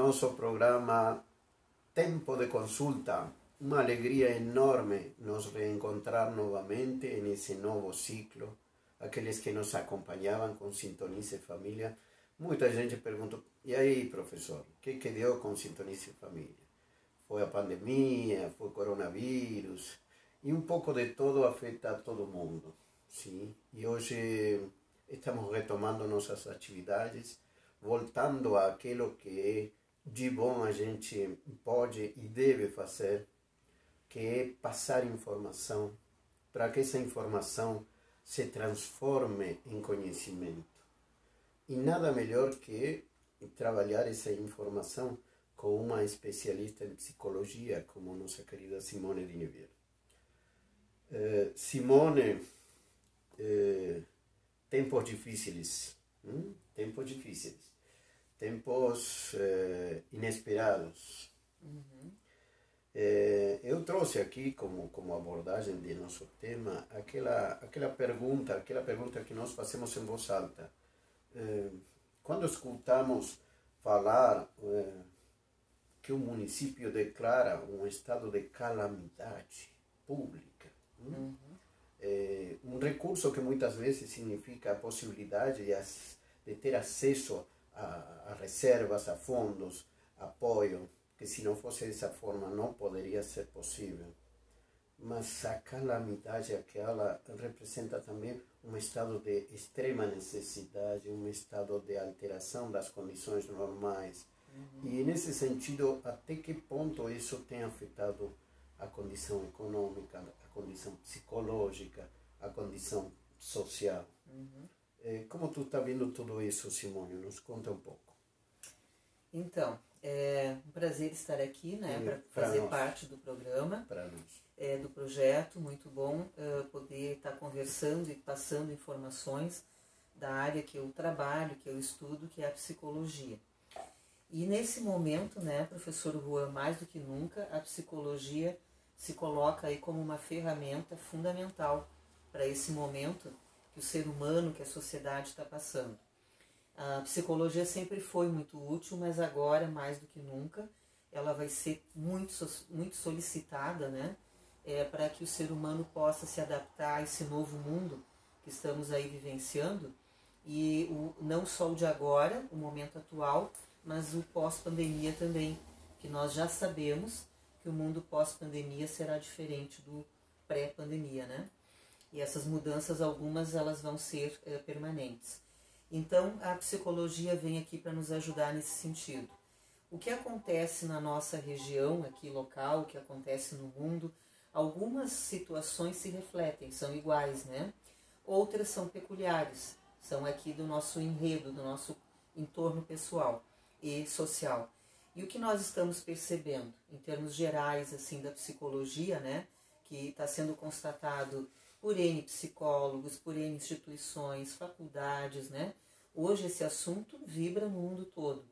nosso programa Tempo de Consulta. Uma alegria enorme nos reencontrar novamente nesse novo ciclo. Aqueles que nos acompanhavam com Sintonize Família. Muita gente pergunta, e aí, professor, o que deu com Sintonize Família? Foi a pandemia, foi o coronavírus, e um pouco de todo afeta a todo mundo. Sim? E hoje estamos retomando nossas atividades, voltando àquilo que de bom a gente pode e deve fazer, que é passar informação, para que essa informação se transforme em conhecimento. E nada melhor que trabalhar essa informação com uma especialista em psicologia, como nossa querida Simone de Oliveira. Simone, tempos difíceis, tempos inesperados. Eu trouxe aqui como abordagem de nosso tema aquela pergunta que nós fazemos em voz alta. Quando escutamos falar que o município declara um estado de calamidade pública, um recurso que muitas vezes significa a possibilidade de ter acesso a reservas, a fundos, apoio, que se não fosse dessa forma não poderia ser possível. Mas a calamidade aquela representa também um estado de extrema necessidade, um estado de alteração das condições normais. E nesse sentido, até que ponto isso tem afetado a condição econômica, a condição psicológica, a condição social? Como tu está vendo tudo isso, Simone? Nos conta um pouco. Então, é um prazer estar aqui, né, para fazer parte do programa, do projeto. Muito bom poder estar conversando e passando informações da área que eu trabalho, que eu estudo, que é a psicologia. E nesse momento, né, professor Juan, mais do que nunca, a psicologia se coloca aí como uma ferramenta fundamental para esse momento que o ser humano, que a sociedade está passando. A psicologia sempre foi muito útil, mas agora, mais do que nunca, ela vai ser muito solicitada, né, para que o ser humano possa se adaptar a esse novo mundo que estamos aí vivenciando, e não só o de agora, o momento atual, mas o pós-pandemia também, que nós já sabemos que o mundo pós-pandemia será diferente do pré-pandemia, né? E essas mudanças, algumas, elas vão ser permanentes. Então, a psicologia vem aqui para nos ajudar nesse sentido. O que acontece na nossa região, aqui local, o que acontece no mundo, algumas situações se refletem, são iguais, né? Outras são peculiares, são aqui do nosso enredo, do nosso entorno pessoal e social. E o que nós estamos percebendo, em termos gerais, assim, da psicologia, né? Que está sendo constatado por N psicólogos, por N instituições, faculdades, né? Hoje esse assunto vibra no mundo todo.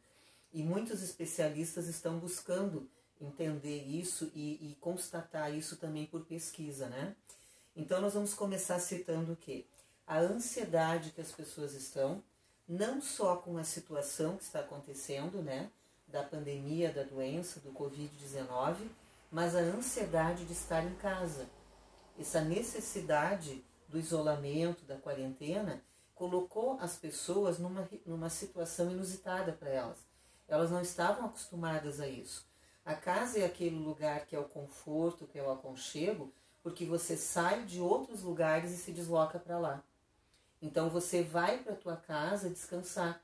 E muitos especialistas estão buscando entender isso e constatar isso também por pesquisa, né? Então nós vamos começar citando o quê? A ansiedade que as pessoas estão, não só com a situação que está acontecendo, né? Da pandemia, da doença, do Covid-19, mas a ansiedade de estar em casa. Essa necessidade do isolamento, da quarentena, colocou as pessoas numa situação inusitada para elas. Elas não estavam acostumadas a isso. A casa é aquele lugar que é o conforto, que é o aconchego, porque você sai de outros lugares e se desloca para lá. Então você vai para a tua casa descansar.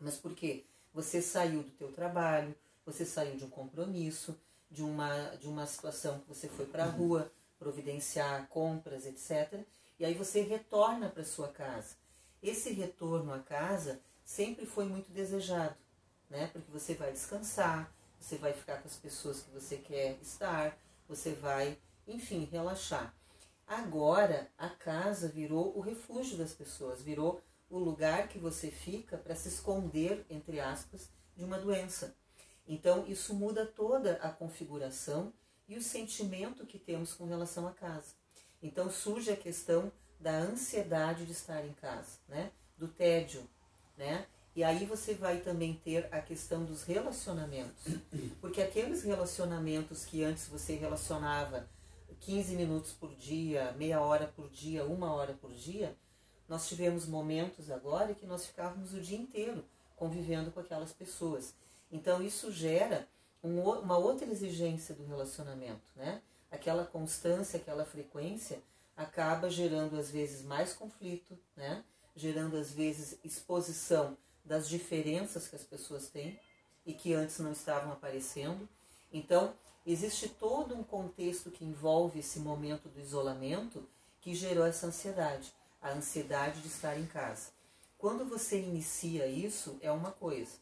Mas por quê? Você saiu do teu trabalho, você saiu de um compromisso, de uma situação que você foi para a rua, providenciar compras, etc. E aí você retorna para sua casa. Esse retorno à casa sempre foi muito desejado, né? Porque você vai descansar, você vai ficar com as pessoas que você quer estar, você vai, enfim, relaxar. Agora a casa virou o refúgio das pessoas, virou o lugar que você fica para se esconder, entre aspas, de uma doença. Então isso muda toda a configuração e o sentimento que temos com relação à casa. Então surge a questão da ansiedade de estar em casa, né? Do tédio, né? E aí você vai também ter a questão dos relacionamentos. Porque aqueles relacionamentos que antes você relacionava 15 minutos por dia, meia hora por dia, 1 hora por dia, nós tivemos momentos agora que nós ficávamos o dia inteiro convivendo com aquelas pessoas. Então isso gera uma outra exigência do relacionamento, né? Aquela constância, aquela frequência acaba gerando às vezes mais conflito, né? Gerando às vezes exposição das diferenças que as pessoas têm e que antes não estavam aparecendo. Então, existe todo um contexto que envolve esse momento do isolamento que gerou essa ansiedade, a ansiedade de estar em casa. Quando você inicia isso, é uma coisa,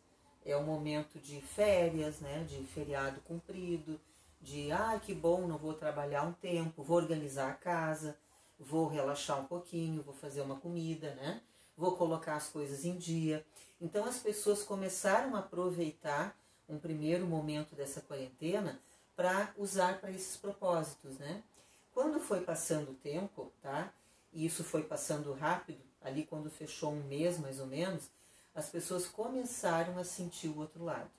é um momento de férias, né, de feriado cumprido, de, que bom, não vou trabalhar um tempo, vou organizar a casa, vou relaxar um pouquinho, vou fazer uma comida, né, vou colocar as coisas em dia. Então as pessoas começaram a aproveitar um primeiro momento dessa quarentena para usar para esses propósitos, né? Quando foi passando o tempo, tá? E isso foi passando rápido, ali quando fechou um mês mais ou menos, as pessoas começaram a sentir o outro lado,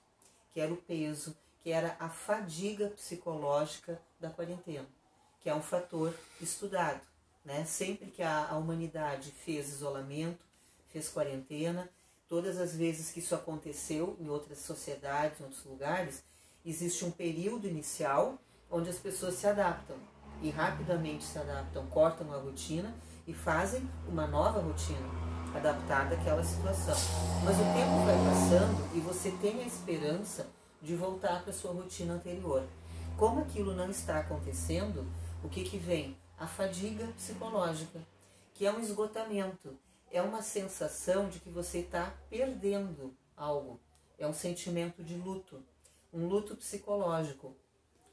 que era o peso, que era a fadiga psicológica da quarentena, que é um fator estudado, né? Sempre que a humanidade fez isolamento, fez quarentena, todas as vezes que isso aconteceu em outras sociedades, em outros lugares, existe um período inicial onde as pessoas se adaptam e rapidamente se adaptam, cortam a rotina e fazem uma nova rotina adaptada àquela situação. Mas o tempo vai passando e você tem a esperança de voltar para a sua rotina anterior. Como aquilo não está acontecendo, o que vem? A fadiga psicológica, que é um esgotamento. É uma sensação de que você está perdendo algo. É um sentimento de luto. Um luto psicológico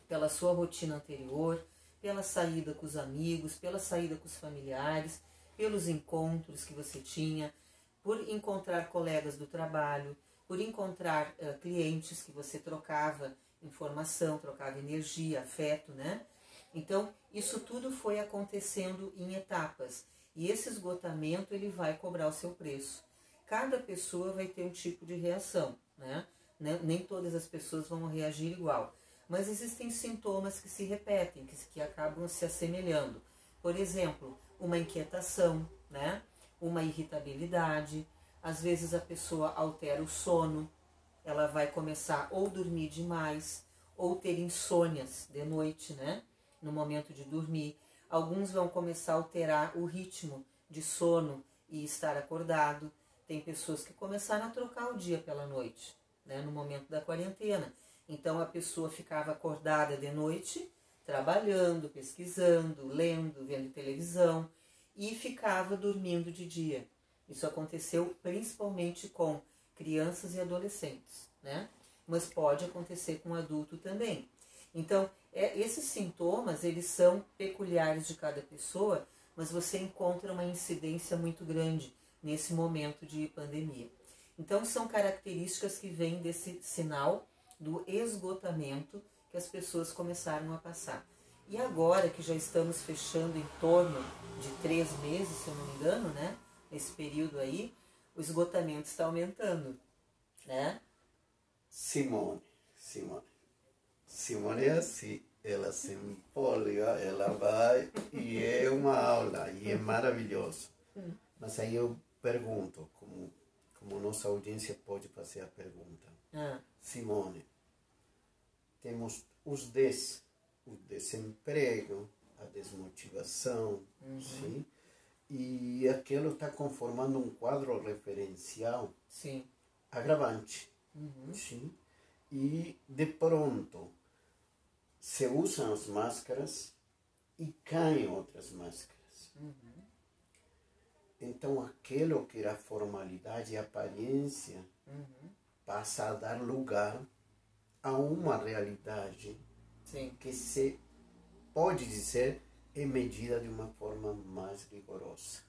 pela sua rotina anterior, pela saída com os amigos, pela saída com os familiares, pelos encontros que você tinha, por encontrar colegas do trabalho, por encontrar clientes que você trocava informação, trocava energia, afeto, né? Então, isso tudo foi acontecendo em etapas. E esse esgotamento ele vai cobrar o seu preço. Cada pessoa vai ter um tipo de reação, né? Nem todas as pessoas vão reagir igual. Mas existem sintomas que se repetem, que acabam se assemelhando. Por exemplo, uma inquietação, né? Uma irritabilidade. Às vezes a pessoa altera o sono, ela vai começar ou dormir demais, ou ter insônias de noite, né? No momento de dormir. Alguns vão começar a alterar o ritmo de sono e estar acordado. Tem pessoas que começaram a trocar o dia pela noite, né, no momento da quarentena. Então a pessoa ficava acordada de noite, trabalhando, pesquisando, lendo, vendo televisão e ficava dormindo de dia. Isso aconteceu principalmente com crianças e adolescentes, né? Mas pode acontecer com adulto também. Então, esses sintomas, eles são peculiares de cada pessoa, mas você encontra uma incidência muito grande nesse momento de pandemia. Então, são características que vêm desse sinal do esgotamento que as pessoas começaram a passar. E agora que já estamos fechando em torno de 3 meses, se eu não me engano, né? Nesse período aí, o esgotamento está aumentando, né? Simone é assim, ela se empolga, ela vai e é uma aula, e é maravilhoso. Mas aí eu pergunto, como nossa audiência pode fazer a pergunta. Simone, temos os 10, o desemprego, a desmotivação, sim? E aquilo está conformando um quadro referencial agravante, sim? E de pronto se usam as máscaras e caem outras máscaras. Então aquilo que era formalidade e aparência passa a dar lugar a uma realidade que se pode dizer é medida de uma forma mais rigorosa.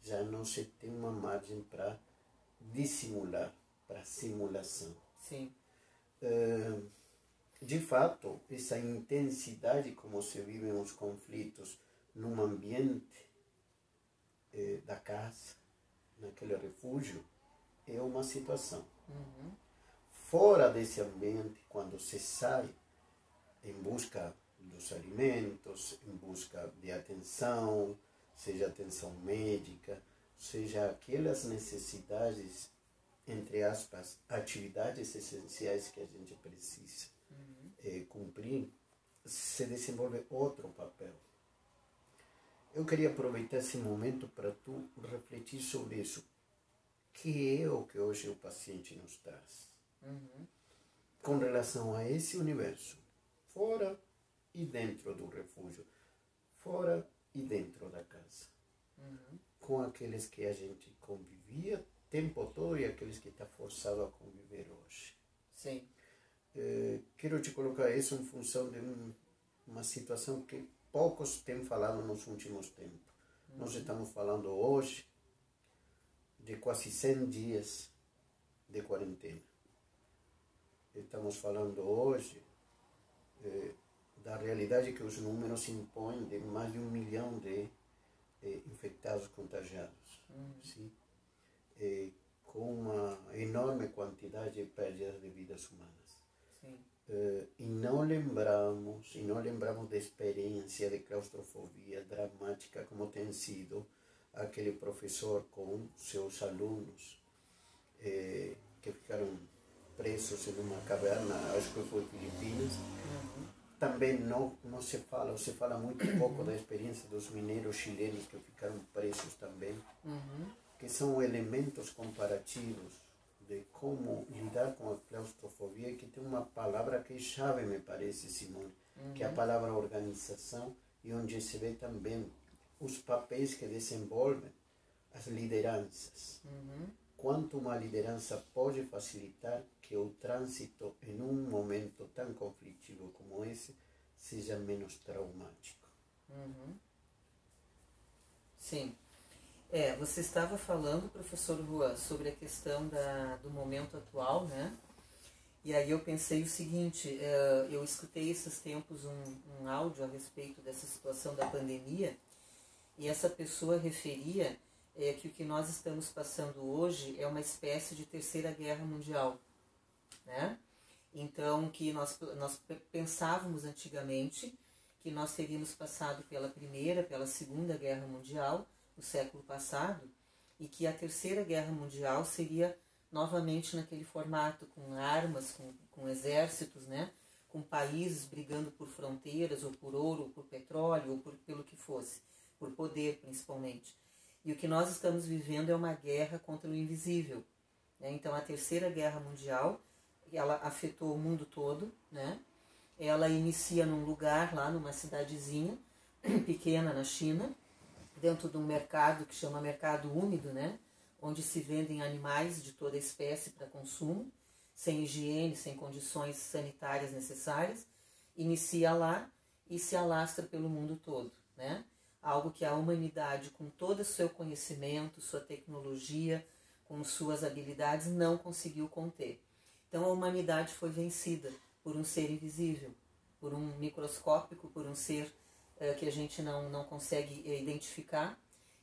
Já não se tem uma margem para dissimular, para simulação. De fato, essa intensidade como se vivem os conflitos num ambiente da casa, naquele refúgio, é uma situação. Fora desse ambiente, quando se sai em busca dos alimentos, em busca de atenção, seja atenção médica, seja aquelas necessidades, entre aspas, atividades essenciais que a gente precisa cumprir, se desenvolve outro papel. Eu queria aproveitar esse momento para tu refletir sobre isso. Que é o que hoje o paciente nos traz? Com relação a esse universo, fora e dentro do refúgio, fora e dentro da casa, com aqueles que a gente convivia o tempo todo e aqueles que está forçado a conviver hoje. Sim. Quero te colocar isso em função de uma situação que poucos têm falado nos últimos tempos. Nós estamos falando hoje de quase 100 dias de quarentena. Estamos falando hoje da realidade que os números impõem de mais de 1 milhão de infectados contagiados. Sim? Com uma enorme quantidade de perdas de vidas humanas. Sim. E não lembramos da experiência de claustrofobia dramática como tem sido aquele professor com seus alunos que ficaram presos em uma caverna, acho que foi Filipinas. Também não se fala, ou se fala muito pouco da experiência dos mineiros chilenos que ficaram presos também, que são elementos comparativos de como lidar com a claustrofobia, que tem uma palavra que é chave, me parece, Simone, que é a palavra organização, e onde se vê também os papéis que desenvolvem as lideranças. Quanto uma liderança pode facilitar que o trânsito em um momento tão conflitivo como esse seja menos traumático. Sim. Você estava falando, professor Juan, sobre a questão do momento atual, né? E aí eu pensei o seguinte, eu escutei esses tempos um áudio a respeito dessa situação da pandemia, e essa pessoa referia que o que nós estamos passando hoje é uma espécie de terceira guerra mundial, né? Então, que nós pensávamos antigamente que nós teríamos passado pela primeira, pela segunda guerra mundial, no século passado, e que a terceira guerra mundial seria novamente naquele formato, com armas, com exércitos, né? Com países brigando por fronteiras, ou por ouro, ou por petróleo, ou pelo que fosse, por poder principalmente. E o que nós estamos vivendo é uma guerra contra o invisível, né? Então a terceira guerra mundial, ela afetou o mundo todo, né? Ela inicia num lugar lá, numa cidadezinha pequena na China, dentro de um mercado que chama mercado úmido, né? Onde se vendem animais de toda espécie para consumo, sem higiene, sem condições sanitárias necessárias. Inicia lá e se alastra pelo mundo todo, né? Algo que a humanidade, com todo o seu conhecimento, sua tecnologia, com suas habilidades, não conseguiu conter. Então a humanidade foi vencida por um ser invisível, por um microscópico, por um ser que a gente não consegue identificar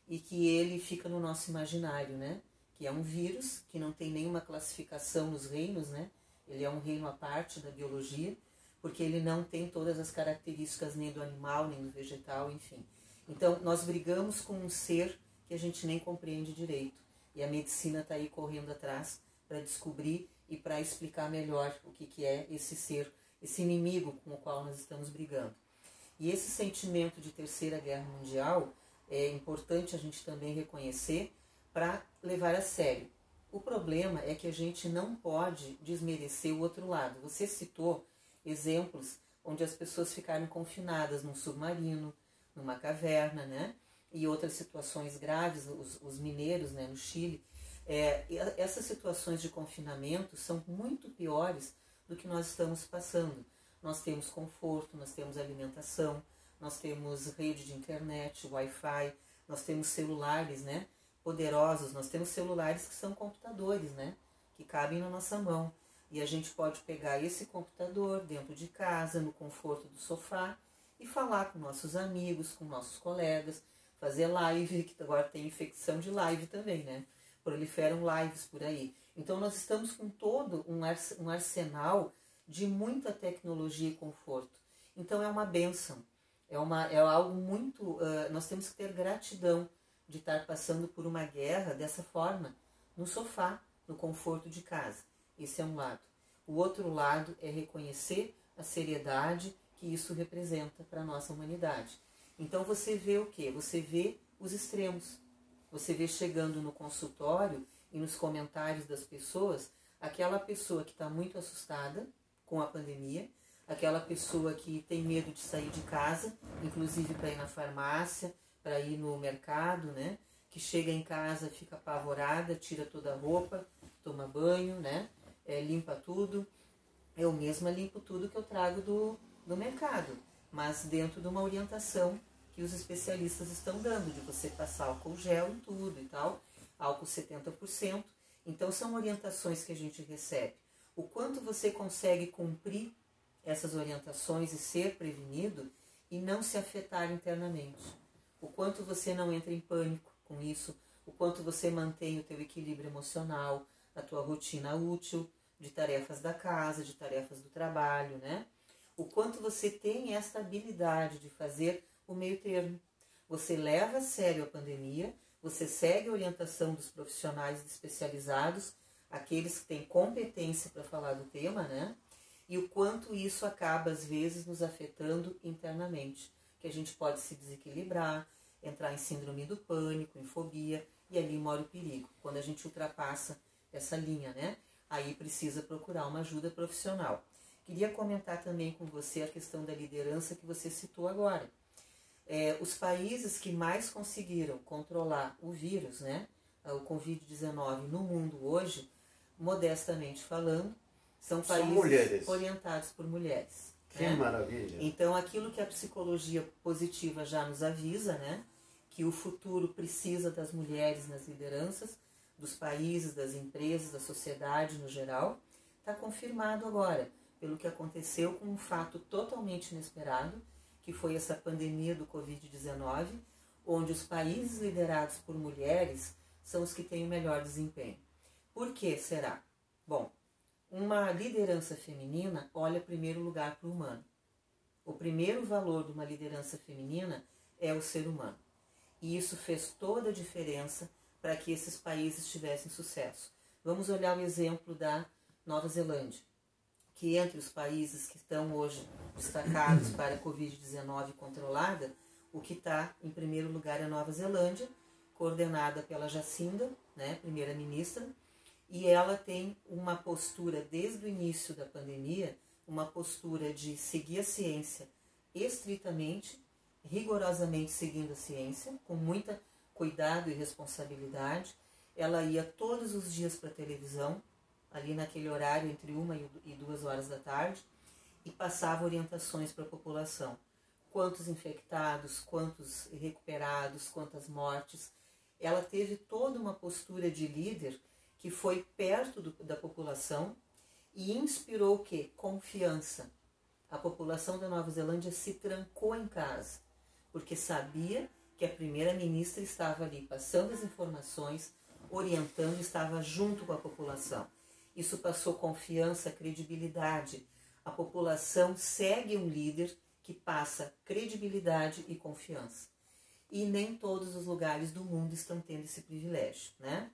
e que ele fica no nosso imaginário, né? Que é um vírus que não tem nenhuma classificação nos reinos, né? Ele é um reino à parte da biologia, porque ele não tem todas as características nem do animal, nem do vegetal, enfim. Então, nós brigamos com um ser que a gente nem compreende direito. E a medicina está aí correndo atrás para descobrir e para explicar melhor o que é esse ser, esse inimigo com o qual nós estamos brigando. E esse sentimento de terceira guerra mundial é importante a gente também reconhecer para levar a sério. O problema é que a gente não pode desmerecer o outro lado. Você citou exemplos onde as pessoas ficaram confinadas num submarino, numa caverna, né? E outras situações graves, os mineiros, né, no Chile. Essas situações de confinamento são muito piores do que nós estamos passando. Nós temos conforto, nós temos alimentação, nós temos rede de internet, Wi-Fi, nós temos celulares, né, poderosos, nós temos celulares que são computadores, né, que cabem na nossa mão. E a gente pode pegar esse computador dentro de casa, no conforto do sofá, e falar com nossos amigos, com nossos colegas, fazer live, que agora tem infecção de live também, né? proliferam lives por aí. Então nós estamos com todo um arsenal de muita tecnologia e conforto. Então é uma bênção, é algo muito... nós temos que ter gratidão de estar passando por uma guerra dessa forma, no sofá, no conforto de casa. Esse é um lado. O outro lado é reconhecer a seriedade que isso representa para a nossa humanidade. Então você vê o quê? Você vê os extremos. Você vê chegando no consultório e nos comentários das pessoas, aquela pessoa que está muito assustada com a pandemia, aquela pessoa que tem medo de sair de casa, inclusive para ir na farmácia, para ir no mercado, né? Que chega em casa, fica apavorada, tira toda a roupa, toma banho, né? Limpa tudo. Eu mesma limpo tudo que eu trago do mercado, mas dentro de uma orientação que os especialistas estão dando, de você passar álcool gel em tudo e tal, álcool 70%. Então são orientações que a gente recebe. O quanto você consegue cumprir essas orientações e ser prevenido e não se afetar internamente. O quanto você não entra em pânico com isso, o quanto você mantém o teu equilíbrio emocional, a tua rotina útil de tarefas da casa, de tarefas do trabalho, né? O quanto você tem esta habilidade de fazer o meio termo. Você leva a sério a pandemia, você segue a orientação dos profissionais especializados, aqueles que têm competência para falar do tema, né? E o quanto isso acaba, às vezes, nos afetando internamente. Que a gente pode se desequilibrar, entrar em síndrome do pânico, em fobia, e ali mora o perigo. Quando a gente ultrapassa essa linha, né? Aí precisa procurar uma ajuda profissional. Queria comentar também com você a questão da liderança que você citou agora. Os países que mais conseguiram controlar o vírus, né? O Covid-19 no mundo hoje, modestamente falando, são países mulheres, orientados por mulheres. Que maravilha! Então, aquilo que a psicologia positiva já nos avisa, né? Que o futuro precisa das mulheres nas lideranças, dos países, das empresas, da sociedade no geral, está confirmado agora, pelo que aconteceu com um fato totalmente inesperado, que foi essa pandemia do Covid-19, onde os países liderados por mulheres são os que têm o melhor desempenho. Por que será? Bom, uma liderança feminina olha em primeiro lugar para o humano. O primeiro valor de uma liderança feminina é o ser humano. E isso fez toda a diferença para que esses países tivessem sucesso. Vamos olhar o exemplo da Nova Zelândia, que entre os países que estão hoje destacados para a Covid-19 controlada, o que está em primeiro lugar é a Nova Zelândia, coordenada pela Jacinda, né, primeira-ministra, e ela tem uma postura, desde o início da pandemia, uma postura de seguir a ciência estritamente, rigorosamente seguindo a ciência, com muita cuidado e responsabilidade. Ela ia todos os dias para a televisão, ali naquele horário entre 1 e 2 horas da tarde, e passava orientações para a população. Quantos infectados, quantos recuperados, quantas mortes. Ela teve toda uma postura de líder que foi perto da população e inspirou o quê? Confiança. A população da Nova Zelândia se trancou em casa, porque sabia que a primeira-ministra estava ali passando as informações, orientando, estava junto com a população. Isso passou confiança, credibilidade. A população segue um líder que passa credibilidade e confiança. E nem todos os lugares do mundo estão tendo esse privilégio, né?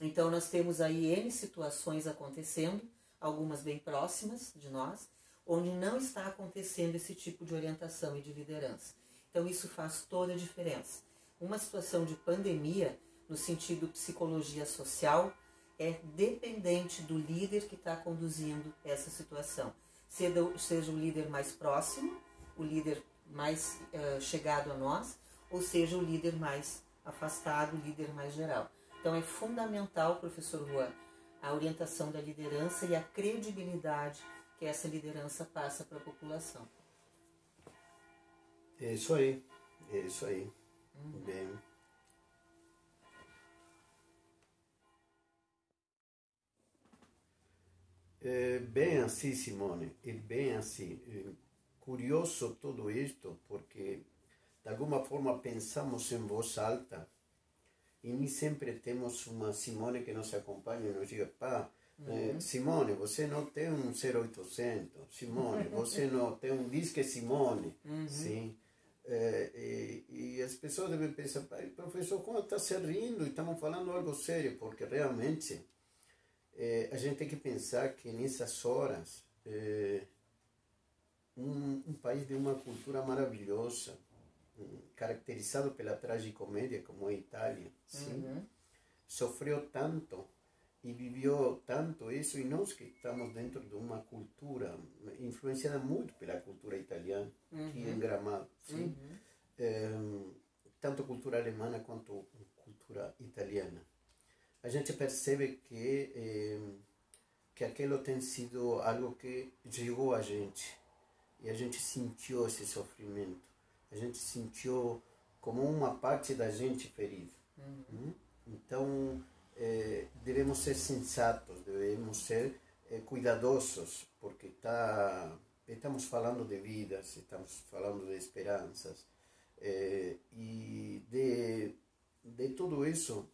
Então nós temos aí N situações acontecendo, algumas bem próximas de nós, onde não está acontecendo esse tipo de orientação e de liderança. Então isso faz toda a diferença. Uma situação de pandemia, no sentido psicologia social, é dependente do líder que está conduzindo essa situação. Seja o líder mais próximo, o líder mais chegado a nós, ou seja o líder mais afastado, o líder mais geral. Então é fundamental, professor Juan, a orientação da liderança e a credibilidade que essa liderança passa para a população. É isso aí, é isso aí. Bem. É bem assim, Simone, é bem assim. É curioso tudo isto, porque de alguma forma pensamos em voz alta E nem sempre temos uma Simone que nos acompanha e nos diga, pá, Simone, você não tem um 0800, Simone, você não tem um Disque Simone, sim. E as pessoas devem pensar, professor, como está se rindo e estamos falando algo sério, porque realmente a gente tem que pensar que nessas horas um país de uma cultura maravilhosa, caracterizado pela tragicomédia como é a Itália, sim, sofreu tanto e viveu tanto isso, e nós que estamos dentro de uma cultura influenciada muito pela cultura italiana, aqui em Gramado, sim? Tanto cultura alemã quanto cultura italiana. A gente percebe que aquilo tem sido algo que chegou a gente, e a gente sentiu esse sofrimento, a gente sentiu como uma parte da gente ferida. Então, devemos ser sensatos, devemos ser cuidadosos, porque estamos falando de vidas, estamos falando de esperanças, e de tudo isso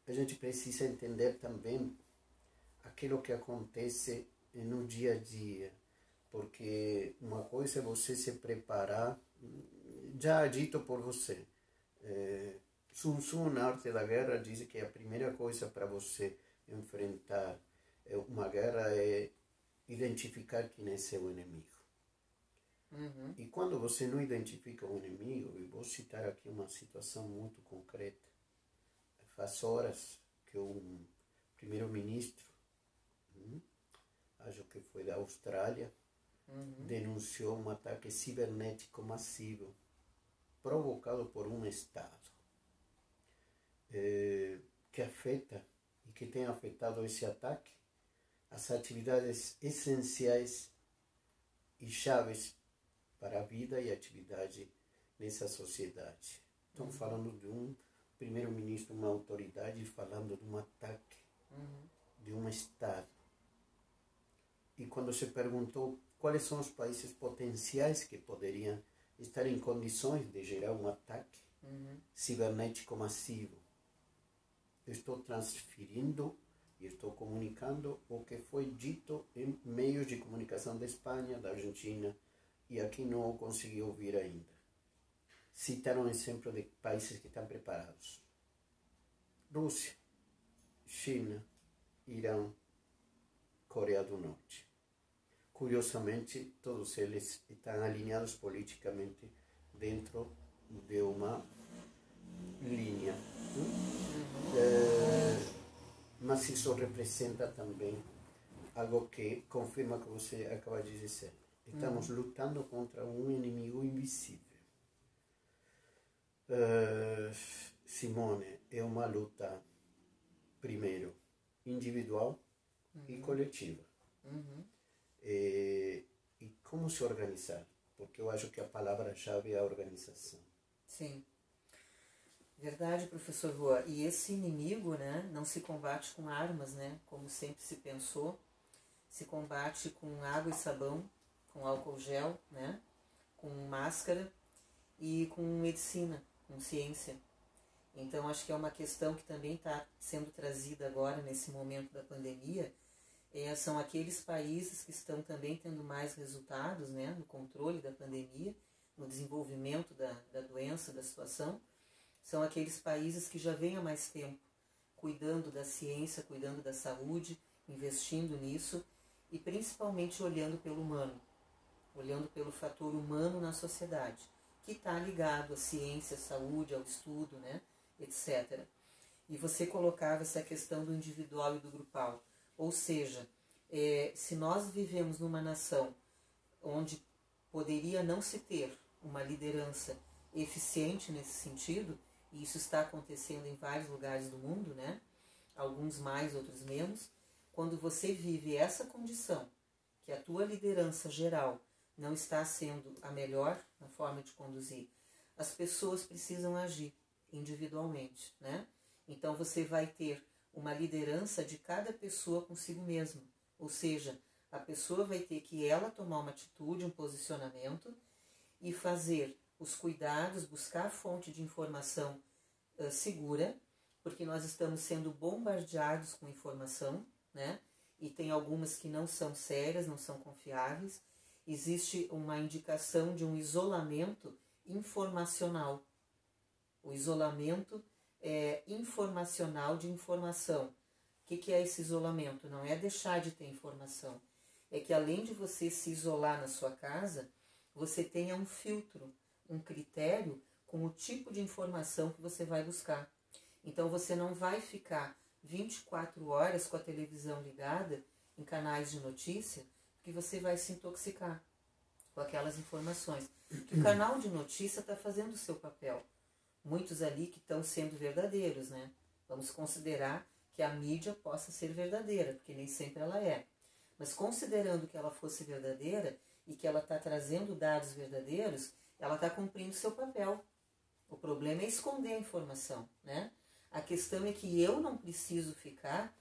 a gente precisa entender também aquilo que acontece no dia a dia, porque uma coisa é você se preparar, já dito por você. Sun Tzu, na Arte da Guerra, diz que a primeira coisa para você enfrentar uma guerra é identificar quem é seu inimigo. E quando você não identifica o inimigo, e vou citar aqui uma situação muito concreta, faz horas que um primeiro-ministro, acho que foi da Austrália, denunciou um ataque cibernético massivo provocado por um Estado que afeta e que tem afetado esse ataque as atividades essenciais e chaves para a vida e atividade nessa sociedade. Estamos falando de um primeiro-ministro, uma autoridade, falando de um ataque de um Estado. E quando se perguntou quais são os países potenciais que poderiam estar em condições de gerar um ataque cibernético massivo, eu estou transferindo e estou comunicando o que foi dito em meios de comunicação da Espanha, da Argentina, e aqui não consegui ouvir ainda. Citaram um exemplo de países que estão preparados: Rússia, China, Irã, Coreia do Norte. Curiosamente, todos eles estão alinhados politicamente dentro de uma linha. Mas isso representa também algo que confirma o que você acaba de dizer. Estamos lutando contra um inimigo invisível. Simone, é uma luta, primeiro, individual e coletiva. E como se organizar? Porque eu acho que a palavra-chave é a organização. Sim. Verdade, professor Rua. E esse inimigo, né, não se combate com armas, né, como sempre se pensou. Se combate com água e sabão, com álcool gel, né, com máscara e com medicina, com ciência. Então, acho que é uma questão que também está sendo trazida agora, nesse momento da pandemia. São aqueles países que estão também tendo mais resultados, né, no controle da pandemia, no desenvolvimento da doença, da situação. São aqueles países que já vêm há mais tempo cuidando da ciência, cuidando da saúde, investindo nisso e principalmente olhando pelo humano, olhando pelo fator humano na sociedade, que está ligado à ciência, à saúde, ao estudo, né, etc. E você colocava essa questão do individual e do grupal, ou seja, se nós vivemos numa nação onde poderia não se ter uma liderança eficiente nesse sentido, e isso está acontecendo em vários lugares do mundo, né? Alguns mais, outros menos. Quando você vive essa condição, que a tua liderança geral não está sendo a melhor na forma de conduzir, as pessoas precisam agir individualmente, né? Então você vai ter uma liderança de cada pessoa consigo mesma, ou seja, a pessoa vai ter que ela tomar uma atitude, um posicionamento e fazer os cuidados, buscar a fonte de informação segura, porque nós estamos sendo bombardeados com informação, né? E tem algumas que não são sérias, não são confiáveis. Existe uma indicação de um isolamento informacional. O isolamento informacional de informação. O que é esse isolamento? Não é deixar de ter informação. É que além de você se isolar na sua casa, você tenha um filtro, um critério com o tipo de informação que você vai buscar. Então você não vai ficar 24 horas com a televisão ligada em canais de notícia, porque você vai se intoxicar com aquelas informações. O canal de notícia está fazendo o seu papel. Muitos ali que estão sendo verdadeiros, né? Vamos considerar que a mídia possa ser verdadeira, porque nem sempre ela é. Mas considerando que ela fosse verdadeira e que ela está trazendo dados verdadeiros, ela está cumprindo o seu papel. O problema é esconder a informação, né? A questão é que eu não preciso ficar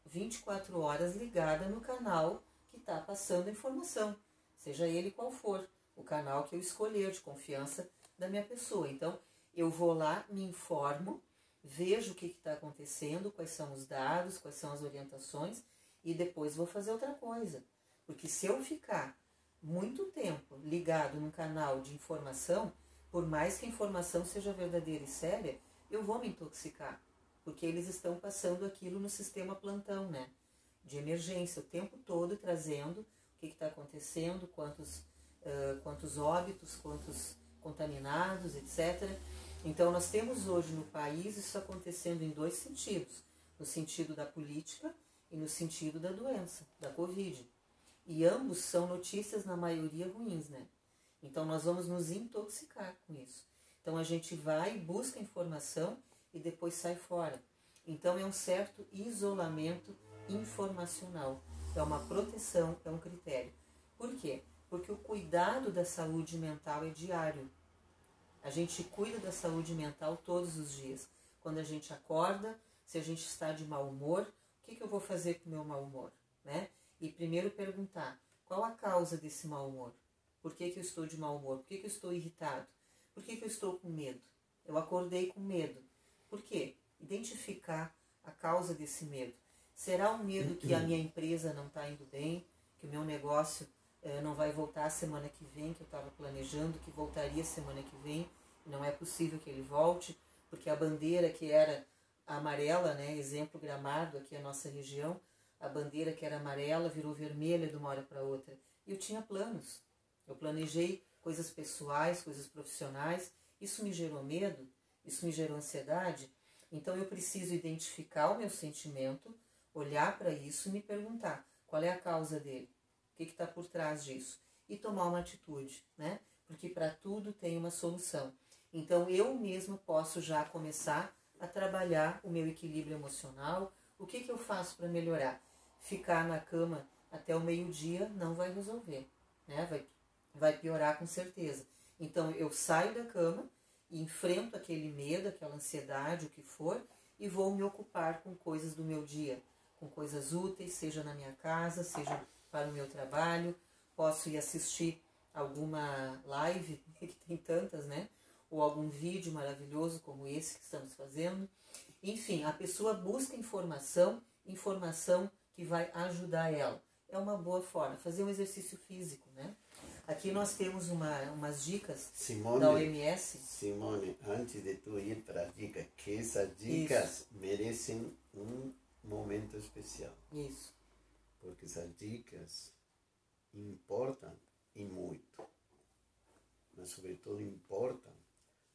24 horas ligada no canal que está passando a informação, seja ele qual for, o canal que eu escolher de confiança da minha pessoa. Então, eu vou lá, me informo, vejo o que está acontecendo, quais são os dados, quais são as orientações, e depois vou fazer outra coisa. Porque se eu ficar muito tempo ligado num canal de informação, por mais que a informação seja verdadeira e séria, eu vou me intoxicar. Porque eles estão passando aquilo no sistema plantão, né? De emergência, o tempo todo trazendo o que está acontecendo, quantos óbitos, quantos contaminados, etc. Então nós temos hoje no país isso acontecendo em dois sentidos. No sentido da política e no sentido da doença, da Covid. E ambos são notícias, na maioria, ruins, né? Então nós vamos nos intoxicar com isso. Então a gente vai, busca informação e depois sai fora. Então é um certo isolamento informacional. É uma proteção, é um critério. Por quê? Porque o cuidado da saúde mental é diário. A gente cuida da saúde mental todos os dias. Quando a gente acorda, se a gente está de mau humor, o que eu vou fazer com o meu mau humor? Né? E primeiro perguntar, qual a causa desse mau humor? Por que eu estou de mau humor? Por que eu estou irritado? Por que eu estou com medo? Eu acordei com medo. Por quê? Identificar a causa desse medo. Será um medo que a minha empresa não está indo bem, que o meu negócio não vai voltar semana que vem, que eu estava planejando que voltaria semana que vem, não é possível que ele volte, porque a bandeira que era amarela, né, exemplo Gramado, aqui a nossa região, a bandeira que era amarela virou vermelha de uma hora para outra. E eu tinha planos, eu planejei coisas pessoais, coisas profissionais, isso me gerou medo, isso me gerou ansiedade, então eu preciso identificar o meu sentimento, olhar para isso e me perguntar qual é a causa dele, o que está por trás disso, e tomar uma atitude, né? Porque para tudo tem uma solução. Então eu mesma posso já começar a trabalhar o meu equilíbrio emocional. O que eu faço para melhorar? Ficar na cama até o meio-dia não vai resolver, né? Vai piorar com certeza. Então eu saio da cama, enfrento aquele medo, aquela ansiedade, o que for, e vou me ocupar com coisas do meu dia, com coisas úteis, seja na minha casa, seja para o meu trabalho. Posso ir assistir alguma live, que tem tantas, né? Ou algum vídeo maravilhoso como esse que estamos fazendo. Enfim, a pessoa busca informação que vai ajudar ela. É uma boa forma. Fazer um exercício físico, né? Aqui nós temos umas dicas da OMS. Simone, antes de tu ir para a dica, que essas dicas merecem um momento especial. Isso. Porque essas dicas importam e muito. Mas sobretudo importam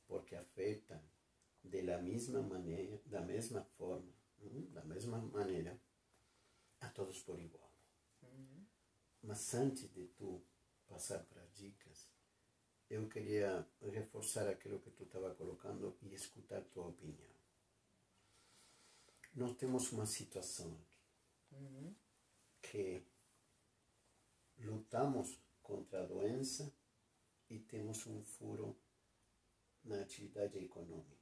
porque afetam da mesma maneira, a todos por igual. Uhum. Mas antes de tu passar para as dicas, eu queria reforçar aquilo que tu estava colocando e escutar tua opinião. Nós temos uma situação aqui, que lutamos contra a doença e temos um furo na atividade econômica.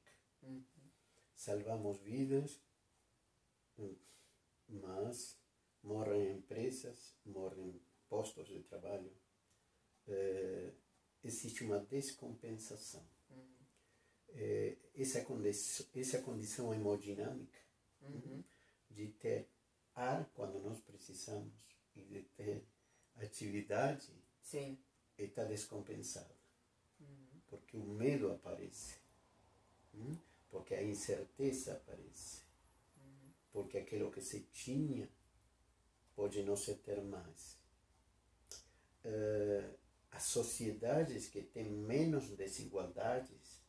Salvamos vidas, mas morrem empresas, morrem postos de trabalho. Existe uma descompensação. essa condição hemodinâmica de ter ar quando nós precisamos e de ter atividade está descompensada. Porque o medo aparece, porque a incerteza aparece, porque aquilo que se tinha pode não se ter mais. As sociedades que têm menos desigualdades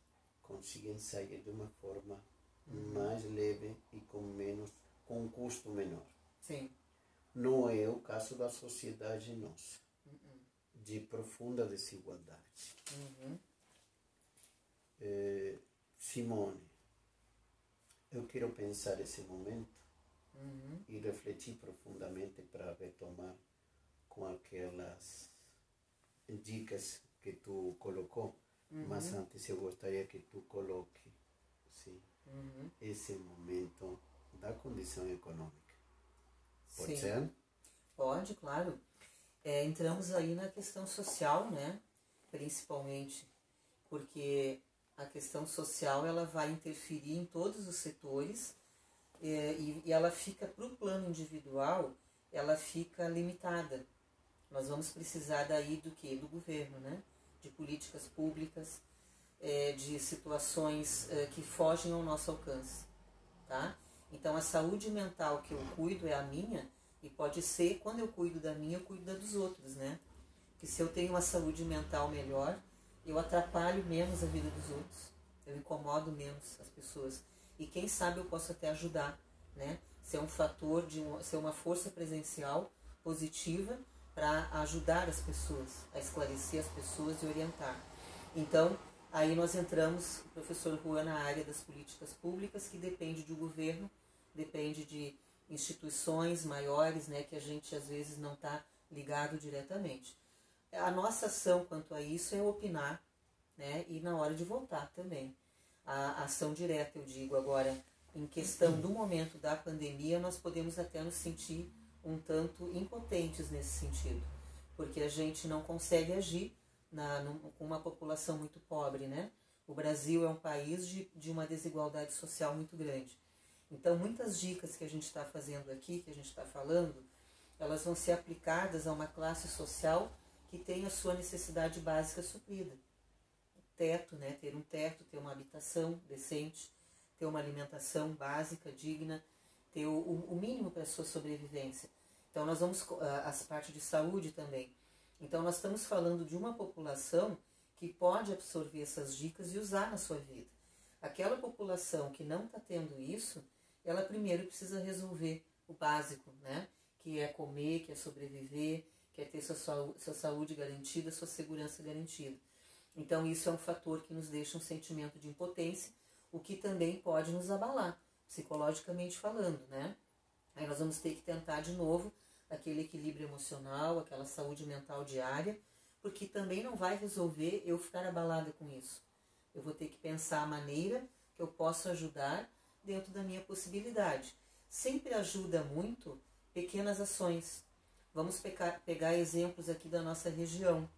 conseguem sair de uma forma mais leve e com um custo menor. Sim. Não é o caso da sociedade nossa, de profunda desigualdade. Simone, eu quero pensar esse momento e refletir profundamente para retomar com aquelas dicas que tu colocou, mas antes eu gostaria que tu coloque esse momento da condição econômica. Pode ser? Pode, claro. Entramos aí na questão social, né? Principalmente, porque a questão social ela vai interferir em todos os setores e ela fica, para o plano individual, ela fica limitada. Nós vamos precisar daí do quê? Do governo, né? De políticas públicas, de situações que fogem ao nosso alcance, tá? Então a saúde mental que eu cuido é a minha, e pode ser, quando eu cuido da minha, eu cuido da dos outros, né? Que se eu tenho uma saúde mental melhor, eu atrapalho menos a vida dos outros, eu incomodo menos as pessoas. E quem sabe eu posso até ajudar, né? Ser um fator, ser uma força presencial positiva para ajudar as pessoas, a esclarecer as pessoas e orientar. Então, aí nós entramos, professor Juan, na área das políticas públicas, que depende do governo, depende de instituições maiores, né, que a gente às vezes não está ligado diretamente. A nossa ação quanto a isso é opinar, né, e na hora de votar também. A ação direta, eu digo agora, em questão do momento da pandemia, nós podemos até nos sentir um tanto impotentes nesse sentido, porque a gente não consegue agir com uma população muito pobre, né? O Brasil é um país de uma desigualdade social muito grande. Então, muitas dicas que a gente está fazendo aqui, que a gente está falando, elas vão ser aplicadas a uma classe social que tem a sua necessidade básica suprida. Teto, né? Ter um teto, ter uma habitação decente, ter uma alimentação básica, digna, ter o mínimo para a sua sobrevivência. Então, nós vamos, as partes de saúde também. Então, nós estamos falando de uma população que pode absorver essas dicas e usar na sua vida. Aquela população que não está tendo isso, ela primeiro precisa resolver o básico, né? Que é comer, que é sobreviver, que é ter sua saúde garantida, sua segurança garantida. Então, isso é um fator que nos deixa um sentimento de impotência, o que também pode nos abalar, psicologicamente falando, né? Aí nós vamos ter que tentar de novo aquele equilíbrio emocional, aquela saúde mental diária, porque também não vai resolver eu ficar abalada com isso. Eu vou ter que pensar a maneira que eu posso ajudar dentro da minha possibilidade. Sempre ajuda muito pequenas ações. Vamos pegar exemplos aqui da nossa região.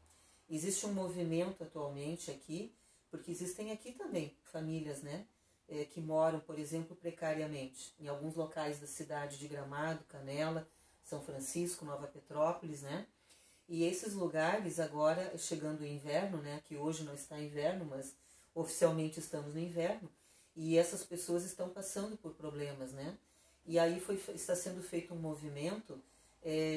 Existe um movimento atualmente aqui, porque existem aqui também famílias, né, que moram, por exemplo, precariamente, em alguns locais da cidade de Gramado, Canela, São Francisco, Nova Petrópolis, né? E esses lugares agora, chegando o inverno, né, que hoje não está inverno, mas oficialmente estamos no inverno, e essas pessoas estão passando por problemas, né? E aí está sendo feito um movimento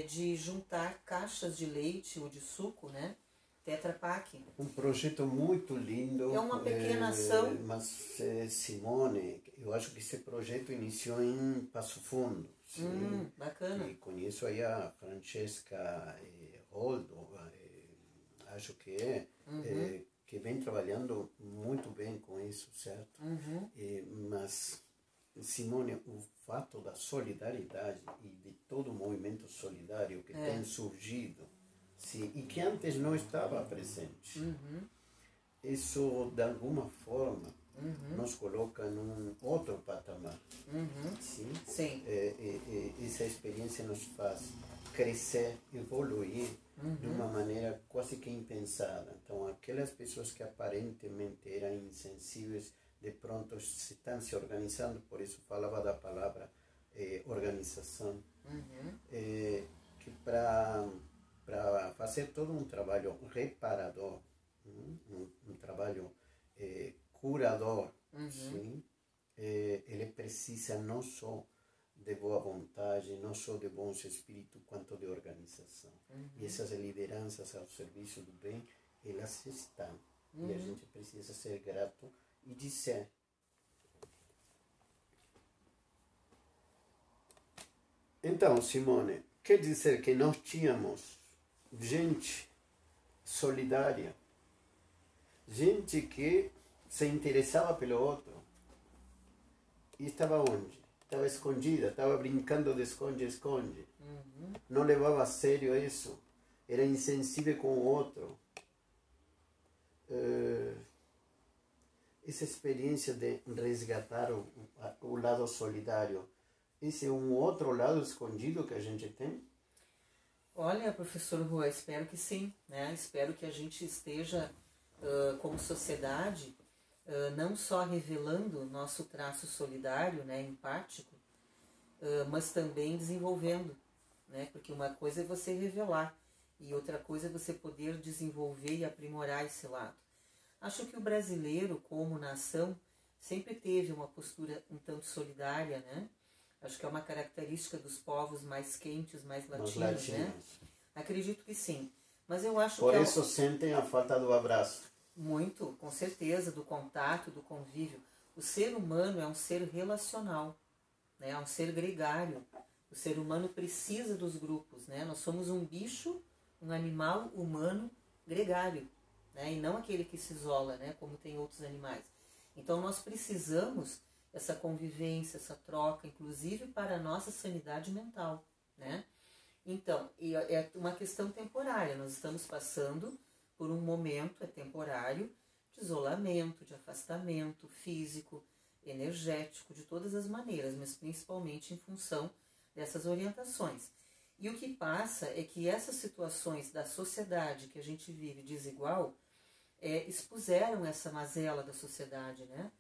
de juntar caixas de leite ou de suco, né? Tetra Pak. Um projeto muito lindo. É uma pequena ação. Mas, Simone, eu acho que esse projeto iniciou em Passo Fundo. Sim. Bacana. E conheço aí a Francesca Roldo, acho que que vem trabalhando muito bem com isso, certo? Mas, Simone, o fato da solidariedade e de todo o movimento solidário que tem surgido, sim, e que antes não estava presente, isso, de alguma forma, nos coloca num outro patamar. Sim? Sim. Essa experiência nos faz crescer, evoluir de uma maneira quase que impensada. Então, aquelas pessoas que aparentemente eram insensíveis, de pronto estão se organizando, por isso falava da palavra organização, que para fazer todo um trabalho reparador, um trabalho curador, sim, ele precisa não só de boa vontade, não só de bons espíritos, quanto de organização. E essas lideranças ao serviço do bem, elas estão. E a gente precisa ser grato e dizer. Então, Simone, quer dizer que nós tínhamos gente solidária, gente que se interessava pelo outro. E estava onde? Estava escondida, estava brincando de esconde-esconde. Não levava a sério isso. Era insensível com o outro. Essa experiência de resgatar o lado solidário, esse é um outro lado escondido que a gente tem? Olha, professor Rua, espero que sim, né? Espero que a gente esteja, como sociedade, não só revelando nosso traço solidário, né, empático, mas também desenvolvendo, né? Porque uma coisa é você revelar e outra coisa é você poder desenvolver e aprimorar esse lado. Acho que o brasileiro, como nação, sempre teve uma postura um tanto solidária, né? Acho que é uma característica dos povos mais quentes, mais latinos, né? Acredito que sim. Mas eu acho Por isso sentem a falta do abraço. Muito, com certeza, do contato, do convívio. O ser humano é um ser relacional, né? É um ser gregário. O ser humano precisa dos grupos, né? Nós somos um bicho, um animal humano gregário, né? E não aquele que se isola, né? Como tem outros animais. Então nós precisamos essa convivência, essa troca, inclusive para a nossa sanidade mental, né? Então, é uma questão temporária. Nós estamos passando por um momento, temporário, de isolamento, de afastamento físico, energético, de todas as maneiras, mas principalmente em função dessas orientações. E o que passa é que essas situações da sociedade que a gente vive desigual expuseram essa mazela da sociedade, né?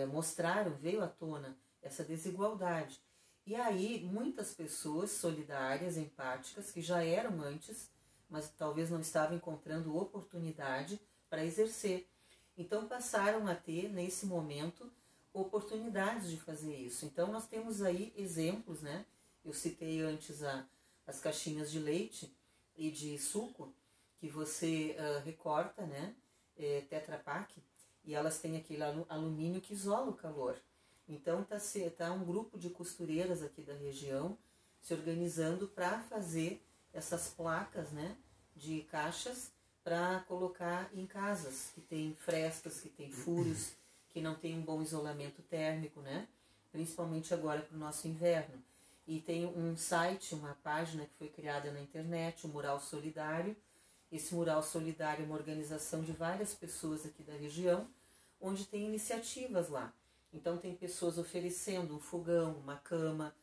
Mostraram, veio à tona essa desigualdade. E aí muitas pessoas solidárias, empáticas, que já eram antes, mas talvez não estavam encontrando oportunidade para exercer. Então passaram a ter, nesse momento, oportunidades de fazer isso. Então nós temos aí exemplos, né? Eu citei antes as caixinhas de leite e de suco, que você recorta, né? Tetra Pak, e elas têm aquele alumínio que isola o calor. Então tá um grupo de costureiras aqui da região se organizando para fazer essas placas, né, de caixas para colocar em casas que tem frestas, que tem furos, que não tem um bom isolamento térmico, né, principalmente agora para o nosso inverno. E tem um site, uma página que foi criada na internet, o Mural Solidário. Esse Mural Solidário é uma organização de várias pessoas aqui da região, onde tem iniciativas lá. Então tem pessoas oferecendo um fogão, uma cama,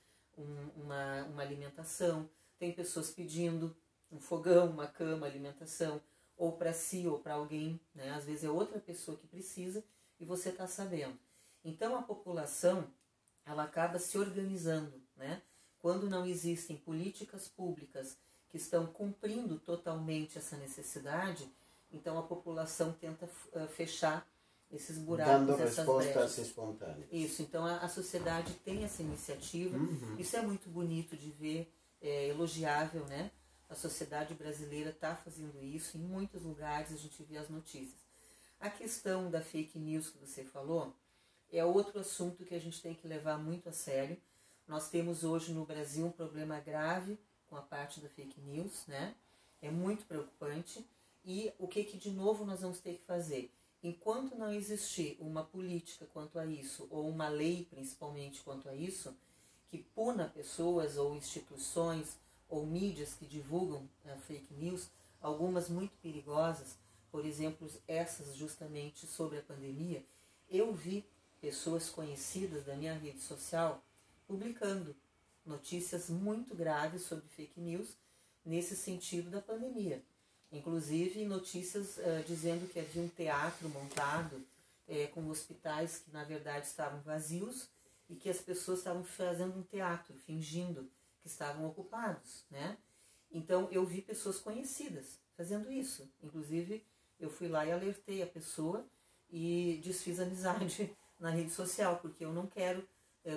uma alimentação. Tem pessoas pedindo um fogão, uma cama, alimentação, ou para si ou para alguém, né? Às vezes é outra pessoa que precisa e você está sabendo. Então a população, ela acaba se organizando, né? Quando não existem políticas públicas que estão cumprindo totalmente essa necessidade, então a população tenta fechar esses buracos, dando essas respostas brechas espontâneas. Isso, então a sociedade tem essa iniciativa. Isso é muito bonito de ver, elogiável, né? A sociedade brasileira está fazendo isso, em muitos lugares a gente vê as notícias. A questão da fake news que você falou é outro assunto que a gente tem que levar muito a sério. Nós temos hoje no Brasil um problema grave com a parte da fake news, né? É muito preocupante. E o que de novo nós vamos ter que fazer? Enquanto não existir uma política quanto a isso, ou uma lei principalmente quanto a isso, que puna pessoas ou instituições ou mídias que divulgam fake news, algumas muito perigosas, por exemplo, essas justamente sobre a pandemia, eu vi pessoas conhecidas da minha rede social publicando notícias muito graves sobre fake news nesse sentido da pandemia. Inclusive notícias dizendo que havia um teatro montado com hospitais que na verdade estavam vazios e que as pessoas estavam fazendo um teatro, fingindo que estavam ocupados, né? Então eu vi pessoas conhecidas fazendo isso. Inclusive eu fui lá e alertei a pessoa e desfiz amizade na rede social, porque eu não quero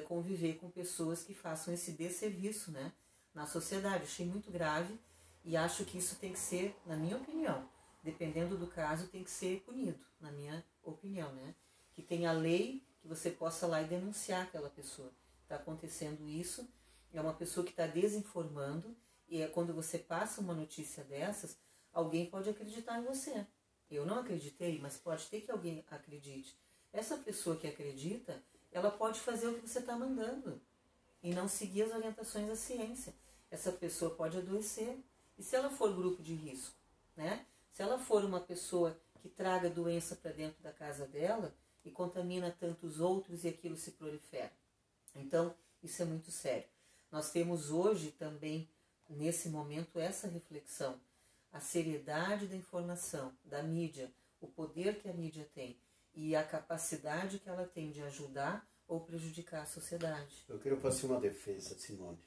conviver com pessoas que façam esse desserviço, né, na sociedade. Achei muito grave e acho que isso tem que ser, na minha opinião, dependendo do caso, tem que ser punido, na minha opinião, né? Que tenha lei que você possa lá e denunciar aquela pessoa. Está acontecendo isso, é uma pessoa que está desinformando, e quando você passa uma notícia dessas, alguém pode acreditar em você. Eu não acreditei, mas pode ter que alguém acredite. Essa pessoa que acredita, ela pode fazer o que você está mandando e não seguir as orientações da ciência. Essa pessoa pode adoecer. E se ela for grupo de risco, né? Se ela for uma pessoa que traga doença para dentro da casa dela e contamina tantos outros e aquilo se prolifera. Então, isso é muito sério. Nós temos hoje também, nesse momento, essa reflexão. A seriedade da informação, da mídia, o poder que a mídia tem e a capacidade que ela tem de ajudar ou prejudicar a sociedade. Eu quero fazer uma defesa, Simone.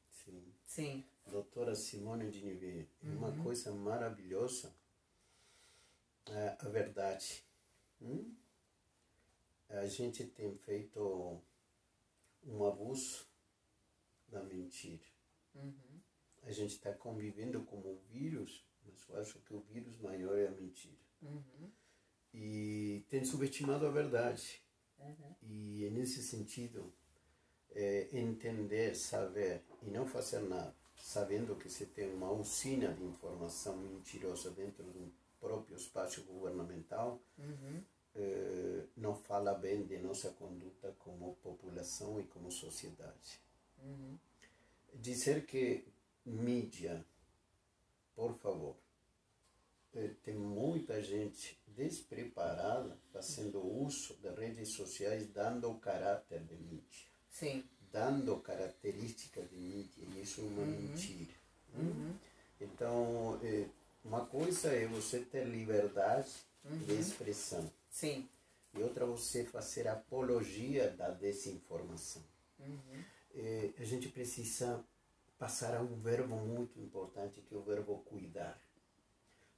Sim. Sim. Doutora Simone de Nivet, uma coisa maravilhosa é a verdade. A gente tem feito um abuso da mentira. A gente está convivendo com o vírus, mas eu acho que o vírus maior é a mentira. E tem subestimado a verdade. E nesse sentido, entender, saber e não fazer nada, sabendo que se tem uma usina de informação mentirosa dentro do próprio espaço governamental, não fala bem de nossa conduta como população e como sociedade. Dizer que mídia, por favor, tem muita gente despreparada fazendo uso de redes sociais, dando o caráter de mídia. Sim. Dando características de mídia, e isso é uma mentira. Então, uma coisa é você ter liberdade de expressão. Sim. E outra você fazer apologia da desinformação. A gente precisa passar a um verbo muito importante, que é o verbo cuidar.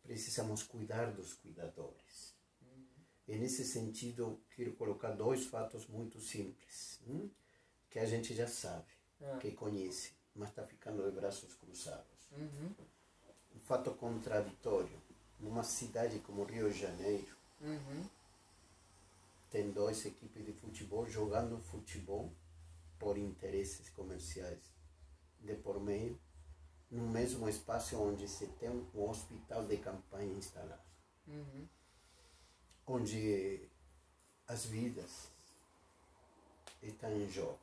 Precisamos cuidar dos cuidadores. E nesse sentido, quero colocar dois fatos muito simples, que a gente já sabe, que conhece, mas está ficando de braços cruzados. Um fato contraditório. Numa cidade como Rio de Janeiro, tem duas equipes de futebol jogando futebol por interesses comerciais de por meio, no mesmo espaço onde se tem um hospital de campanha instalado. Onde as vidas estão em jogo,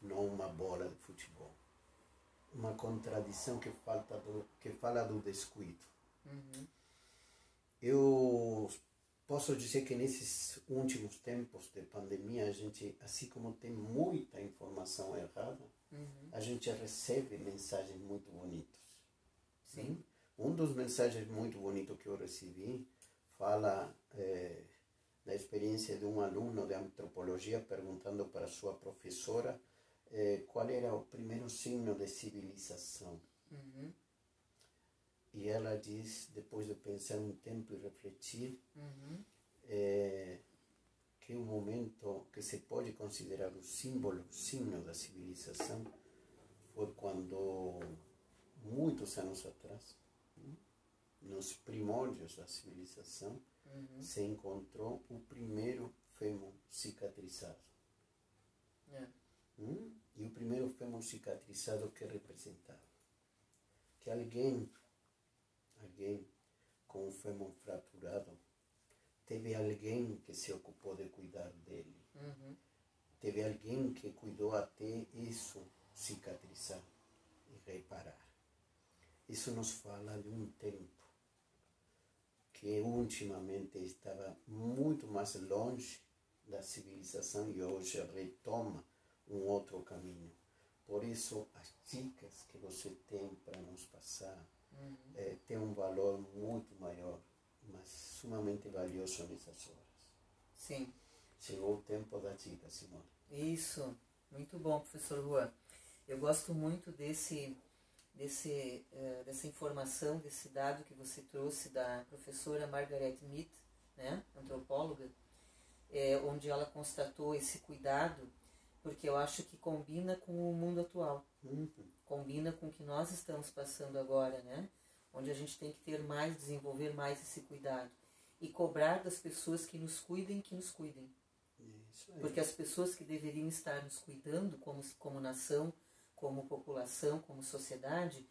não uma bola de futebol. Uma contradição que fala do descuido. Eu posso dizer que nesses últimos tempos de pandemia, a gente, assim como tem muita informação errada, a gente recebe mensagens muito bonitas. Sim. Um dos mensagens muito bonitos que eu recebi fala da experiência de um aluno de antropologia perguntando para sua professora qual era o primeiro signo de civilização. E ela diz, depois de pensar um tempo e refletir, que o momento que se pode considerar o símbolo, o signo da civilização, foi quando, muitos anos atrás, nos primórdios da civilização, se encontrou o primeiro fêmur cicatrizado. E o primeiro fêmur cicatrizado que representava que alguém com o fêmur fraturado teve alguém que se ocupou de cuidar dele. Teve alguém que cuidou até isso cicatrizar e reparar. Isso nos fala de um tempo que ultimamente estava muito mais longe da civilização e hoje retoma um outro caminho. Por isso, as dicas que você tem para nos passar tem um valor muito maior, mas sumamente valioso nessas horas. Sim. Chegou o tempo da dica, Simone. Isso, muito bom, professor Juan. Eu gosto muito dessa informação, desse dado que você trouxe da professora Margaret Mead, né, antropóloga, onde ela constatou esse cuidado, porque eu acho que combina com o mundo atual, combina com o que nós estamos passando agora, né, onde a gente tem que ter mais, desenvolver mais esse cuidado e cobrar das pessoas que nos cuidem. Porque as pessoas que deveriam estar nos cuidando como nação, como população, como sociedade,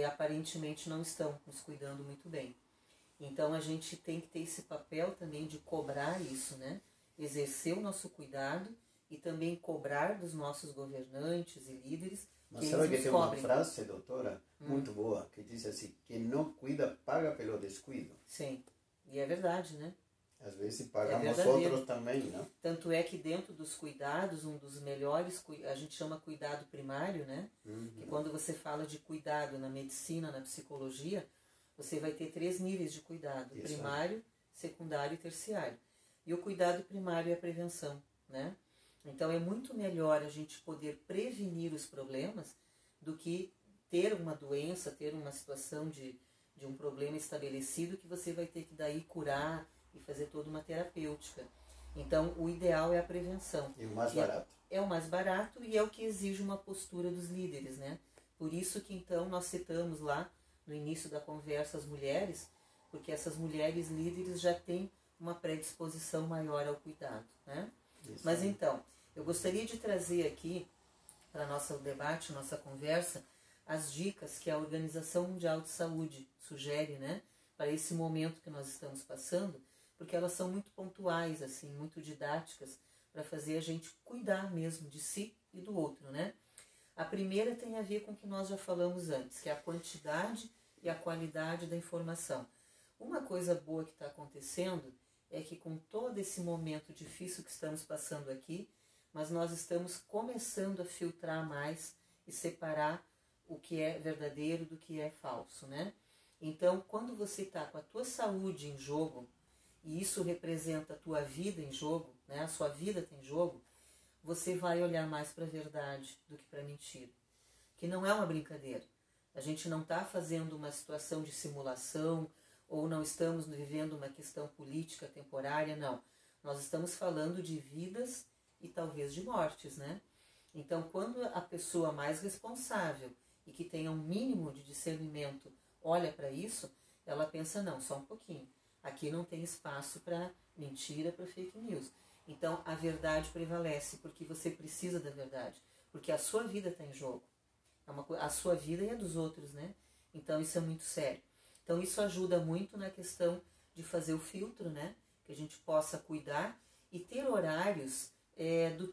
aparentemente não estão nos cuidando muito bem. Então a gente tem que ter esse papel também de cobrar isso, né? Exercer o nosso cuidado e também cobrar dos nossos governantes e líderes. Mas sabe que tem uma frase, doutora, muito boa, que diz assim: quem não cuida paga pelo descuido. Sim, e é verdade, né? Às vezes pagamos outros também, não? Tanto é que dentro dos cuidados, um dos melhores, a gente chama cuidado primário, né? Que quando você fala de cuidado na medicina, na psicologia, você vai ter 3 níveis de cuidado: primário, secundário e terciário. E o cuidado primário é a prevenção, né? Então é muito melhor a gente poder prevenir os problemas do que ter uma doença, ter uma situação de um problema estabelecido que você vai ter que daí curar e fazer toda uma terapêutica. Então o ideal é a prevenção. E o mais barato. É o mais barato e é o que exige uma postura dos líderes, né? Por isso que então nós citamos lá no início da conversa as mulheres, porque essas mulheres líderes já têm uma predisposição maior ao cuidado, né? Isso. Mas então, eu gostaria de trazer aqui para nosso debate, nossa conversa, as dicas que a Organização Mundial de Saúde sugere, né, para esse momento que nós estamos passando, porque elas são muito pontuais, assim, muito didáticas, para fazer a gente cuidar mesmo de si e do outro, né? A primeira tem a ver com o que nós já falamos antes, que é a quantidade e a qualidade da informação. Uma coisa boa que está acontecendo é que com todo esse momento difícil que estamos passando aqui, mas nós estamos começando a filtrar mais e separar o que é verdadeiro do que é falso, né? Então, quando você está com a tua saúde em jogo, e isso representa a tua vida em jogo, né? A sua vida tem jogo, você vai olhar mais para a verdade do que para a mentira. Que não é uma brincadeira. A gente não está fazendo uma situação de simulação ou não estamos vivendo uma questão política temporária, não. Nós estamos falando de vidas e talvez de mortes, né? Então, quando a pessoa mais responsável e que tenha um mínimo de discernimento olha para isso, ela pensa, não, só um pouquinho. Aqui não tem espaço para mentira, para fake news. Então, a verdade prevalece, porque você precisa da verdade. Porque a sua vida está em jogo. A sua vida e a dos outros, né? Então, isso é muito sério. Então, isso ajuda muito na questão de fazer o filtro, né? Que a gente possa cuidar e ter horários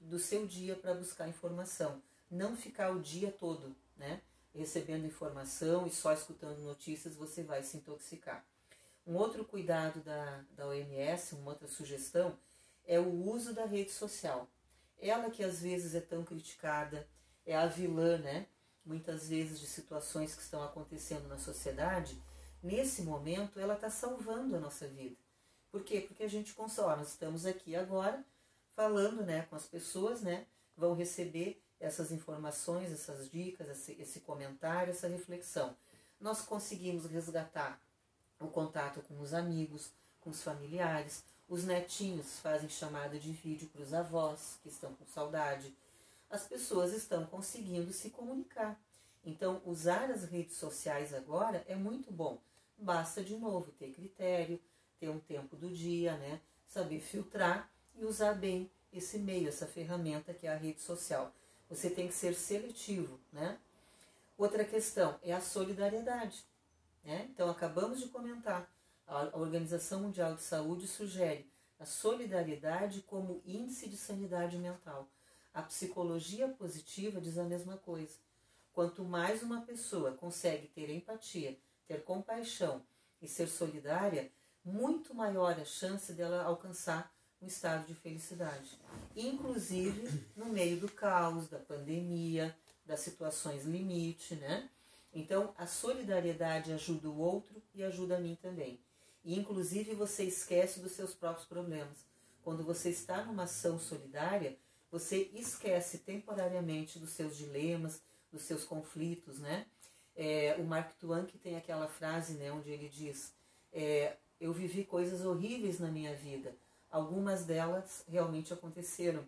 do seu dia para buscar informação. Não ficar o dia todo, né? Recebendo informação e só escutando notícias, você vai se intoxicar. Um outro cuidado da OMS, uma outra sugestão, é o uso da rede social. Ela que às vezes é tão criticada, é a vilã, né? Muitas vezes de situações que estão acontecendo na sociedade, nesse momento ela está salvando a nossa vida. Por quê? Porque a gente consome. Nós estamos aqui agora falando, né, com as pessoas, né? Vão receber essas informações, essas dicas, esse comentário, essa reflexão. Nós conseguimos resgatar o contato com os amigos, com os familiares. Os netinhos fazem chamada de vídeo para os avós, que estão com saudade. As pessoas estão conseguindo se comunicar. Então, usar as redes sociais agora é muito bom. Basta, de novo, ter critério, ter um tempo do dia, né? Saber filtrar e usar bem esse meio, essa ferramenta que é a rede social. Você tem que ser seletivo, né? Outra questão é a solidariedade, né? Então, acabamos de comentar, a Organização Mundial de Saúde sugere a solidariedade como índice de sanidade mental. A psicologia positiva diz a mesma coisa. Quanto mais uma pessoa consegue ter empatia, ter compaixão e ser solidária, muito maior a chance dela alcançar um estado de felicidade. Inclusive no meio do caos, da pandemia, das situações limite, né? Então, a solidariedade ajuda o outro e ajuda a mim também. E, inclusive, você esquece dos seus próprios problemas. Quando você está numa ação solidária, você esquece temporariamente dos seus dilemas, dos seus conflitos, né? O Mark Twain que tem aquela frase, né, onde ele diz, eu vivi coisas horríveis na minha vida, algumas delas realmente aconteceram.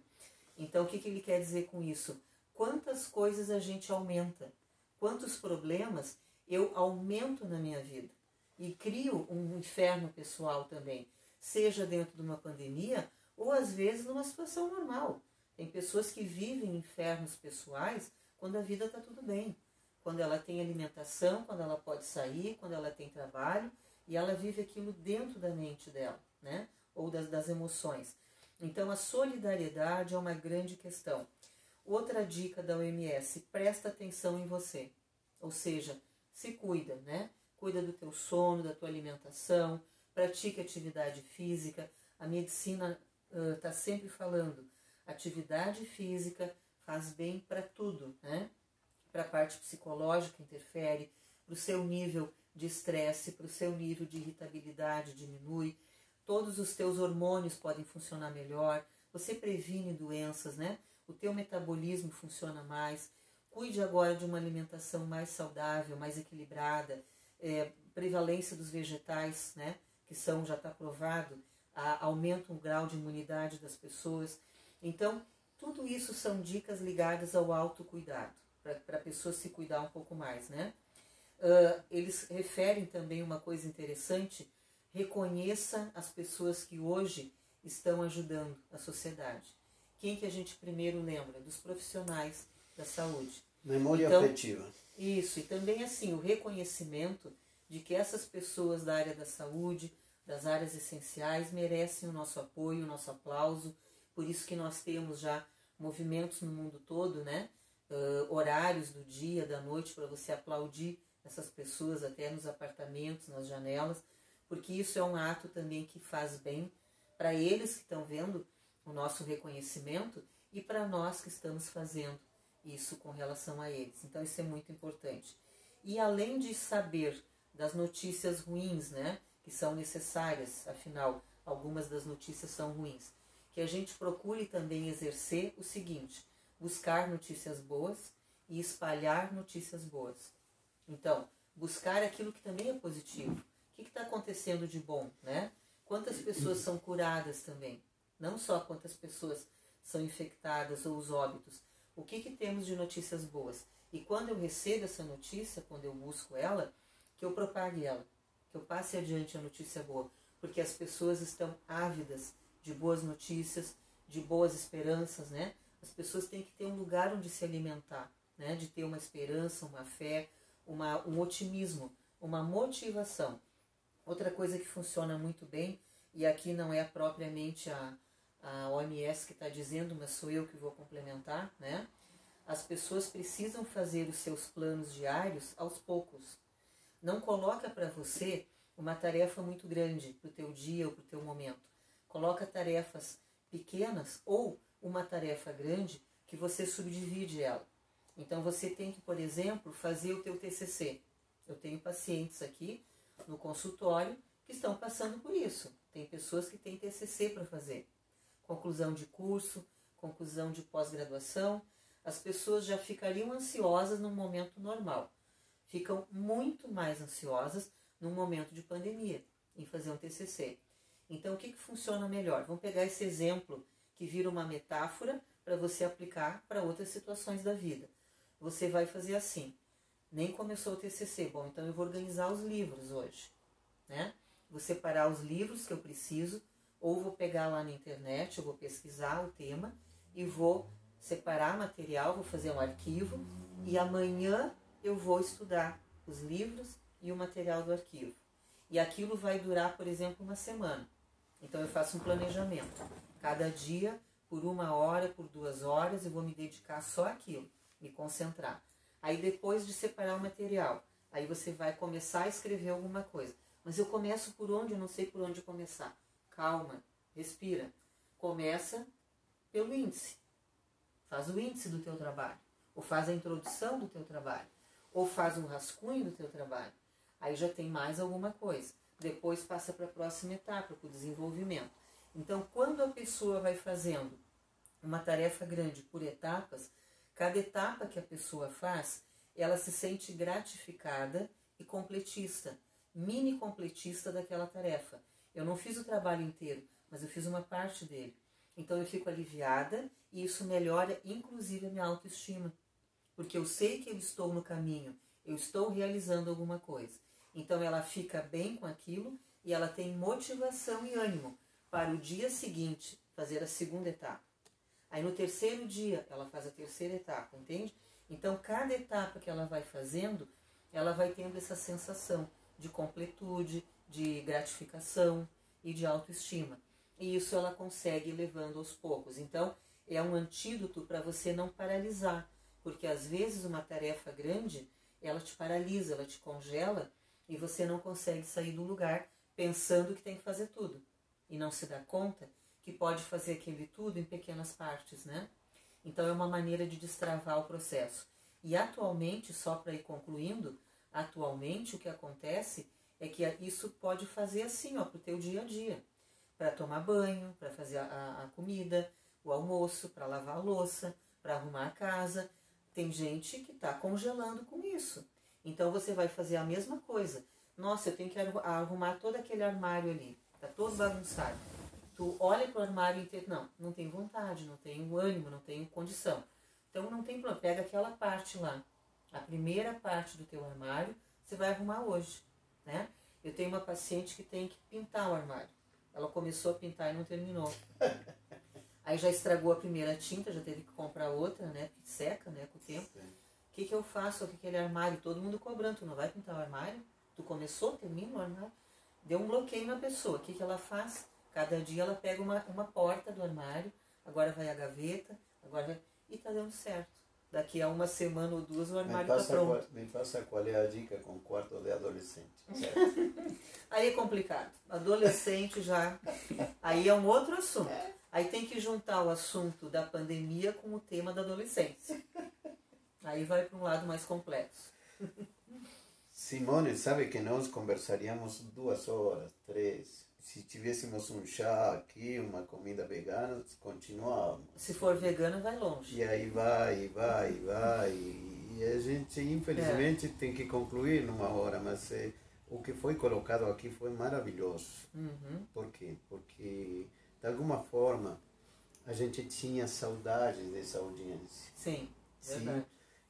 Então, o que ele quer dizer com isso? Quantas coisas a gente aumenta, quantos problemas eu aumento na minha vida e crio um inferno pessoal também, seja dentro de uma pandemia ou às vezes numa situação normal. Tem pessoas que vivem infernos pessoais quando a vida está tudo bem, quando ela tem alimentação, quando ela pode sair, quando ela tem trabalho, e ela vive aquilo dentro da mente dela, né? Ou das emoções. Então, a solidariedade é uma grande questão. Outra dica da OMS, presta atenção em você. Ou seja, se cuida, né? Cuida do teu sono, da tua alimentação, pratique atividade física. A medicina está sempre falando, atividade física faz bem para tudo, né? Para a parte psicológica interfere, para o seu nível de estresse, para o seu nível de irritabilidade diminui, todos os teus hormônios podem funcionar melhor, você previne doenças, né? O teu metabolismo funciona mais. Cuide agora de uma alimentação mais saudável, mais equilibrada, prevalência dos vegetais, né? Que já está provado, aumenta o grau de imunidade das pessoas. Então, tudo isso são dicas ligadas ao autocuidado, para a pessoa se cuidar um pouco mais, né? Eles referem também uma coisa interessante, reconheça as pessoas que hoje estão ajudando a sociedade. Quem que a gente primeiro lembra? Dos profissionais da saúde. Memória afetiva. Isso, e também assim, o reconhecimento de que essas pessoas da área da saúde, das áreas essenciais, merecem o nosso apoio, o nosso aplauso. Por isso que nós temos já movimentos no mundo todo, né? Horários do dia, da noite, para você aplaudir essas pessoas até nos apartamentos, nas janelas, porque isso é um ato também que faz bem para eles que estão vendo o nosso reconhecimento e para nós que estamos fazendo isso com relação a eles. Então isso é muito importante. E além de saber das notícias ruins, né, que são necessárias, afinal, algumas das notícias são ruins, que a gente procure também exercer o seguinte, buscar notícias boas e espalhar notícias boas. Então, buscar aquilo que também é positivo. O que está acontecendo de bom, né? Quantas pessoas são curadas também? Não só quantas pessoas são infectadas ou os óbitos. O que temos de notícias boas? E quando eu recebo essa notícia, quando eu busco ela, que eu propague ela, que eu passe adiante a notícia boa. Porque as pessoas estão ávidas de boas notícias, de boas esperanças, né? As pessoas têm que ter um lugar onde se alimentar, né? De ter uma esperança, uma fé, um otimismo, uma motivação. Outra coisa que funciona muito bem, e aqui não é propriamente a OMS que está dizendo, mas sou eu que vou complementar, né? As pessoas precisam fazer os seus planos diários aos poucos. Não coloca para você uma tarefa muito grande para o teu dia ou para o teu momento. Coloca tarefas pequenas ou uma tarefa grande que você subdivide ela. Então você tem que, por exemplo, fazer o teu TCC. Eu tenho pacientes aqui no consultório que estão passando por isso. Tem pessoas que têm TCC para fazer. Conclusão de curso, conclusão de pós-graduação. As pessoas já ficariam ansiosas num momento normal. Ficam muito mais ansiosas num momento de pandemia, em fazer um TCC. Então, o que funciona melhor? Vamos pegar esse exemplo que vira uma metáfora para você aplicar para outras situações da vida. Você vai fazer assim, nem começou o TCC, bom, então eu vou organizar os livros hoje, né? Vou separar os livros que eu preciso, ou vou pegar lá na internet, eu vou pesquisar o tema e vou separar material, vou fazer um arquivo e amanhã eu vou estudar os livros e o material do arquivo. E aquilo vai durar, por exemplo, uma semana. Então eu faço um planejamento. Cada dia, por 1 hora, por 2 horas, eu vou me dedicar só àquilo, me concentrar. Aí depois de separar o material, aí você vai começar a escrever alguma coisa. Mas eu começo por onde? Eu não sei por onde começar. Calma, respira. Começa pelo índice. Faz o índice do teu trabalho. ou faz a introdução do teu trabalho, ou faz um rascunho do teu trabalho. Aí já tem mais alguma coisa. Depois passa para a próxima etapa, para o desenvolvimento. Então, quando a pessoa vai fazendo uma tarefa grande por etapas, cada etapa que a pessoa faz, ela se sente gratificada e completista, mini completista daquela tarefa. Eu não fiz o trabalho inteiro, mas eu fiz uma parte dele. Então eu fico aliviada e isso melhora inclusive a minha autoestima. Porque eu sei que eu estou no caminho, eu estou realizando alguma coisa. Então ela fica bem com aquilo e ela tem motivação e ânimo para o dia seguinte fazer a segunda etapa. Aí no terceiro dia ela faz a terceira etapa, entende? Então cada etapa que ela vai fazendo, ela vai tendo essa sensação de completude, de gratificação e de autoestima. E isso ela consegue ir levando aos poucos. Então é um antídoto para você não paralisar, porque às vezes uma tarefa grande, ela te paralisa, ela te congela e você não consegue sair do lugar pensando que tem que fazer tudo. E não se dá conta que pode fazer aquele tudo em pequenas partes, né? Então é uma maneira de destravar o processo. E atualmente, só para ir concluindo, atualmente o que acontece é que isso pode fazer assim, ó, para o teu dia a dia. Para tomar banho, para fazer a comida, o almoço, para lavar a louça, para arrumar a casa. Tem gente que está congelando com isso. Então você vai fazer a mesma coisa. Nossa, eu tenho que arrumar todo aquele armário ali. Está todo bagunçado. Tu olha para o armário inteiro. Não tenho vontade, não tenho ânimo, não tenho condição. Então não tem problema. Pega aquela parte lá. A primeira parte do teu armário, você vai arrumar hoje, né? Eu tenho uma paciente que tem que pintar o armário. Ela começou a pintar e não terminou. Aí já estragou a primeira tinta, já teve que comprar outra, né? Porque seca, né? Com o tempo. O que eu faço com aquele armário? Todo mundo cobrando. Tu não vai pintar o armário? Tu começou, termina o armário? Deu um bloqueio na pessoa. O que ela faz? Cada dia ela pega uma porta do armário, agora vai a gaveta, agora vai... E tá dando certo. Daqui a uma semana ou duas o armário está pronto. Me passa qual é a dica com o quarto de adolescente. Certo? Aí é complicado. Adolescente já... Aí é um outro assunto. Aí tem que juntar o assunto da pandemia com o tema da adolescência. Aí vai para um lado mais complexo. Simone, sabe que nós conversaríamos 2 horas, 3. Se tivéssemos um chá aqui, uma comida vegana, continuávamos. Se for vegana, vai longe. E aí vai. E a gente, infelizmente, tem que concluir numa hora, mas o que foi colocado aqui foi maravilhoso. Uhum. Por quê? Porque, de alguma forma, a gente tinha saudade dessa audiência. Sim, verdade. Sim?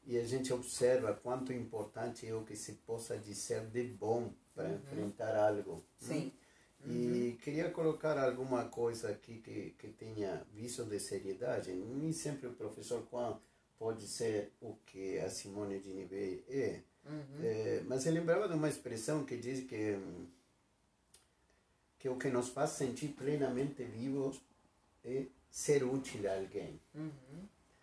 E a gente observa quanto importante é o que se possa dizer de bom para enfrentar algo. Sim. E queria colocar alguma coisa aqui que tenha visto de seriedade. Nem sempre o professor Juan pode ser o que a Simone de Nivet é. Mas eu lembrava de uma expressão que diz que o que nos faz sentir plenamente vivos é ser útil a alguém.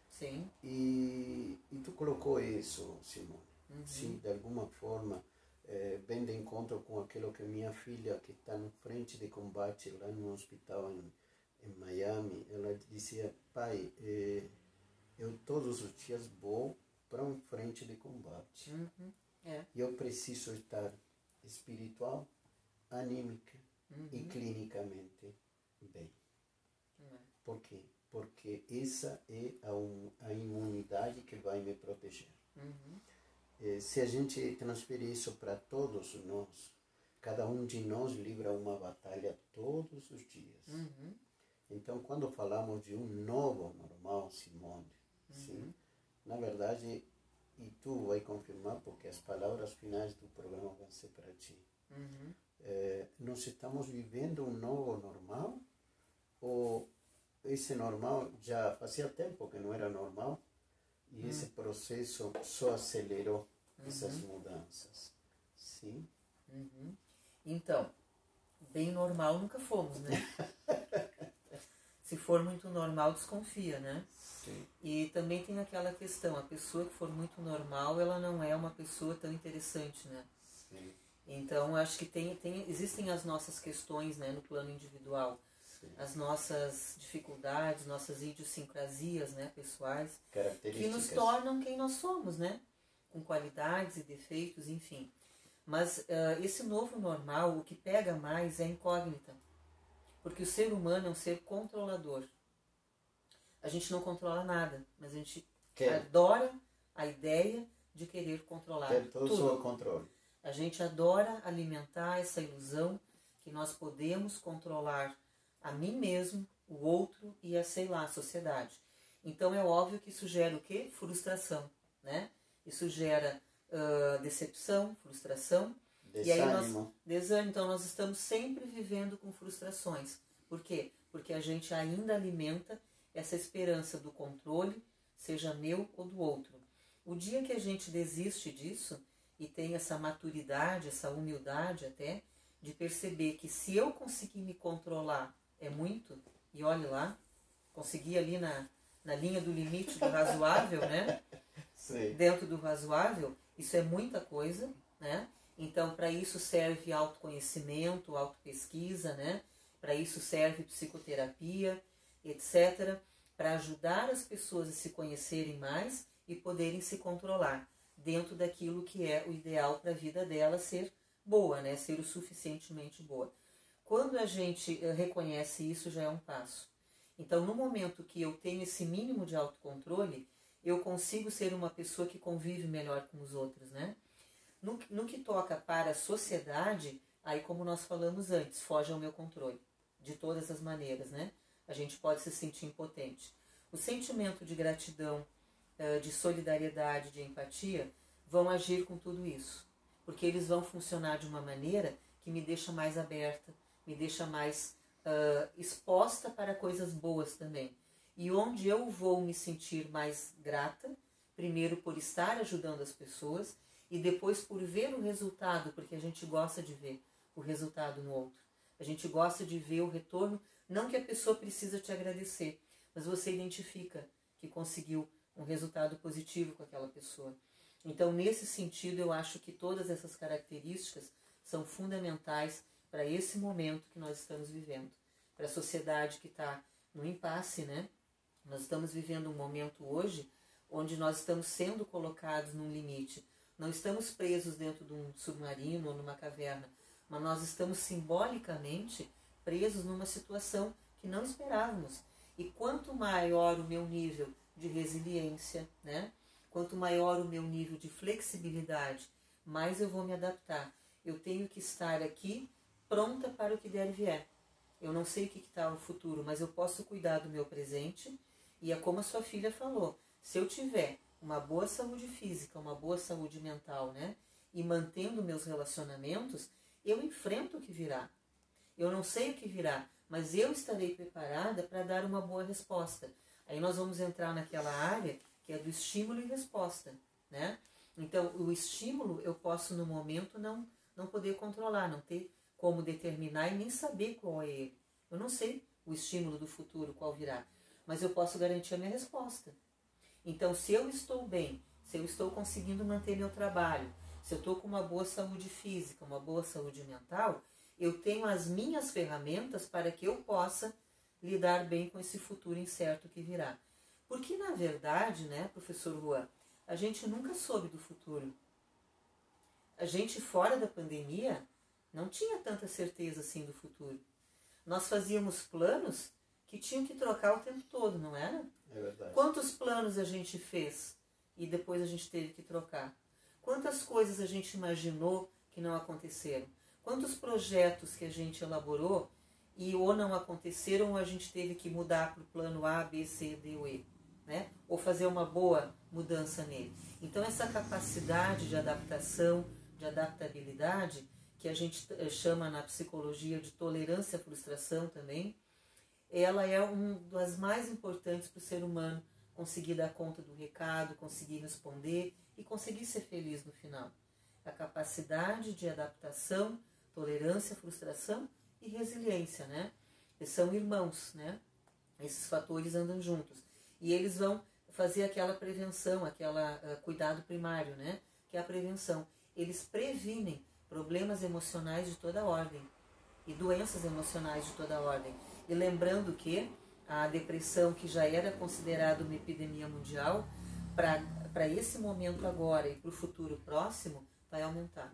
Sim. E tu colocou isso, Simone. Sim, de alguma forma, bem de encontro com aquilo que minha filha, que está no frente de combate lá no hospital em Miami, ela dizia: pai, eu todos os dias vou para um frente de combate. E eu preciso estar espiritual, anímica e clinicamente bem. Por quê? Porque essa é a imunidade que vai me proteger. Se a gente transferir isso para todos nós, cada um de nós livra uma batalha todos os dias. Então, quando falamos de um novo normal, Simone, sim, na verdade, e tu vai confirmar, porque as palavras finais do programa vão ser para ti. Nós estamos vivendo um novo normal, ou esse normal já fazia tempo que não era normal, e esse processo só acelerou essas mudanças. Sim? Então, bem normal nunca fomos, né? Se for muito normal, desconfia, né? Sim. E também tem aquela questão, a pessoa que for muito normal, ela não é uma pessoa tão interessante, né? Sim. Então, acho que existem as nossas questões, né, no plano individual. as nossas dificuldades, nossas idiosincrasias, né, pessoais, que nos tornam quem nós somos, né, com qualidades e defeitos, enfim. Mas esse novo normal, o que pega mais é a incógnita, porque o ser humano é um ser controlador. A gente não controla nada, mas a gente adora a ideia de querer controlar tudo. O controle. A gente adora alimentar essa ilusão que nós podemos controlar a mim mesmo, o outro e a, sei lá, a sociedade. Então é óbvio que isso gera o quê? Frustração, né? Isso gera decepção, frustração. Desânimo. Desânimo. Então nós estamos sempre vivendo com frustrações. Por quê? Porque a gente ainda alimenta essa esperança do controle, seja meu ou do outro. O dia que a gente desiste disso e tem essa maturidade, essa humildade até, de perceber que se eu conseguir me controlar é muito, e olhe lá, consegui ali na linha do limite do razoável, né? Sim. Dentro do razoável, isso é muita coisa, né? Então, para isso serve autoconhecimento, autopesquisa, né? Para isso serve psicoterapia, etc., para ajudar as pessoas a se conhecerem mais e poderem se controlar dentro daquilo que é o ideal para a vida dela ser boa, né? Ser o suficientemente boa. Quando a gente reconhece isso, já é um passo. Então, no momento que eu tenho esse mínimo de autocontrole, eu consigo ser uma pessoa que convive melhor com os outros, né? No que toca para a sociedade, aí como nós falamos antes, foge ao meu controle, de todas as maneiras, né? A gente pode se sentir impotente. O sentimento de gratidão, de solidariedade, de empatia, vão agir com tudo isso. Porque eles vão funcionar de uma maneira que me deixa mais aberta, me deixa mais exposta para coisas boas também. E onde eu vou me sentir mais grata, primeiro por estar ajudando as pessoas e depois por ver o resultado, porque a gente gosta de ver o resultado no outro. A gente gosta de ver o retorno, não que a pessoa precisa te agradecer, mas você identifica que conseguiu um resultado positivo com aquela pessoa. Então, nesse sentido, eu acho que todas essas características são fundamentais para esse momento que nós estamos vivendo. Para a sociedade que está no impasse, né? Nós estamos vivendo um momento hoje onde nós estamos sendo colocados num limite. Não estamos presos dentro de um submarino ou numa caverna, mas nós estamos simbolicamente presos numa situação que não esperávamos. E quanto maior o meu nível de resiliência, né? Quanto maior o meu nível de flexibilidade, mais eu vou me adaptar. Eu tenho que estar aqui pronta para o que der e vier. Eu não sei o que está no futuro, mas eu posso cuidar do meu presente. E é como a sua filha falou, se eu tiver uma boa saúde física, uma boa saúde mental, né? E mantendo meus relacionamentos, eu enfrento o que virá. Eu não sei o que virá, mas eu estarei preparada para dar uma boa resposta. Aí nós vamos entrar naquela área que é do estímulo e resposta, né? Então, o estímulo eu posso no momento não poder controlar, não ter como determinar e nem saber qual é ele. Eu não sei o estímulo do futuro, qual virá, mas eu posso garantir a minha resposta. Então, se eu estou bem, se eu estou conseguindo manter meu trabalho, se eu estou com uma boa saúde física, uma boa saúde mental, eu tenho as minhas ferramentas para que eu possa lidar bem com esse futuro incerto que virá. Porque, na verdade, né, professor Juan, a gente nunca soube do futuro. A gente, fora da pandemia, não tinha tanta certeza assim do futuro. Nós fazíamos planos que tinham que trocar o tempo todo, não era? É verdade. Quantos planos a gente fez e depois a gente teve que trocar? Quantas coisas a gente imaginou que não aconteceram? Quantos projetos que a gente elaborou e ou não aconteceram ou a gente teve que mudar para o plano A, B, C, D ou E, né? Ou fazer uma boa mudança nele. Então essa capacidade de adaptação, de adaptabilidade, que a gente chama na psicologia de tolerância à frustração também, ela é uma das mais importantes para o ser humano conseguir dar conta do recado, conseguir responder e conseguir ser feliz no final. A capacidade de adaptação, tolerância à frustração e resiliência, né? Eles são irmãos, né? Esses fatores andam juntos. E eles vão fazer aquela prevenção, aquela cuidado primário, né? Que é a prevenção. Eles previnem problemas emocionais de toda ordem e doenças emocionais de toda ordem. E lembrando que a depressão, que já era considerada uma epidemia mundial, para esse momento agora e para o futuro próximo, vai aumentar.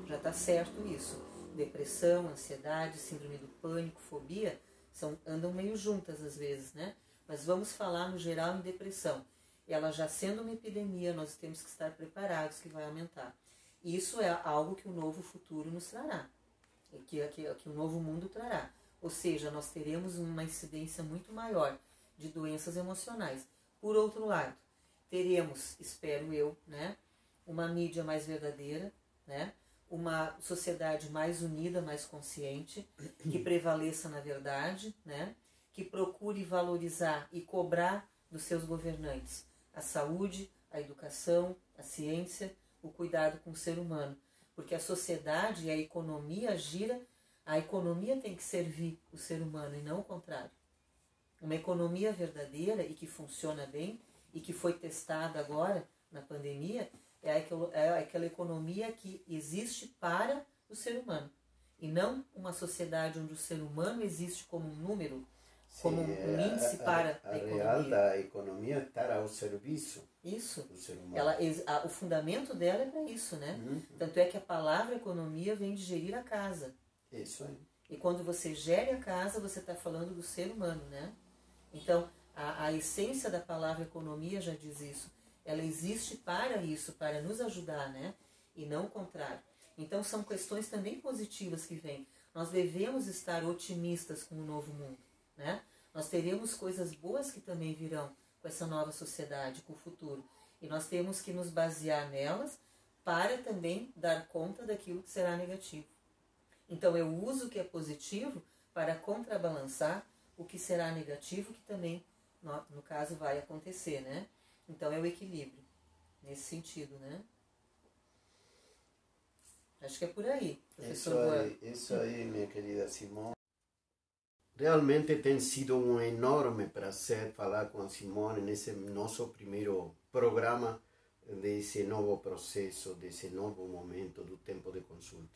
Já está certo isso. Depressão, ansiedade, síndrome do pânico, fobia, andam meio juntas às vezes, né? Mas vamos falar no geral em depressão. Ela já sendo uma epidemia, nós temos que estar preparados que vai aumentar. E isso é algo que o novo futuro nos trará, que o novo mundo trará. Ou seja, nós teremos uma incidência muito maior de doenças emocionais. Por outro lado, teremos, espero eu, né, uma mídia mais verdadeira, né, uma sociedade mais unida, mais consciente, que prevaleça na verdade, né, que procure valorizar e cobrar dos seus governantes a saúde, a educação, a ciência, o cuidado com o ser humano. Porque a sociedade e a economia a economia tem que servir o ser humano e não o contrário. Uma economia verdadeira e que funciona bem e que foi testada agora na pandemia é aquela economia que existe para o ser humano e não uma sociedade onde o ser humano existe como um número, como um índice para a economia. A real da economia está ao serviço isso. do ser humano. O fundamento dela é para isso, né? Tanto é que a palavra economia vem de gerir a casa. Isso aí. E quando você gere a casa, você está falando do ser humano, né? Então, a essência da palavra economia já diz isso. Ela existe para isso, para nos ajudar, né? E não o contrário. Então, são questões também positivas que vêm. Nós devemos estar otimistas com o novo mundo, né? Nós teremos coisas boas que também virão com essa nova sociedade, com o futuro. E nós temos que nos basear nelas para também dar conta daquilo que será negativo. Então eu uso o que é positivo para contrabalançar o que será negativo, que também, no caso, vai acontecer, né? Então é o equilíbrio, nesse sentido, né? Acho que é por aí, professor. Isso aí, minha querida Simone. Realmente tem sido um enorme prazer falar com a Simone nesse nosso primeiro programa desse novo processo, desse novo momento do tempo de consulta.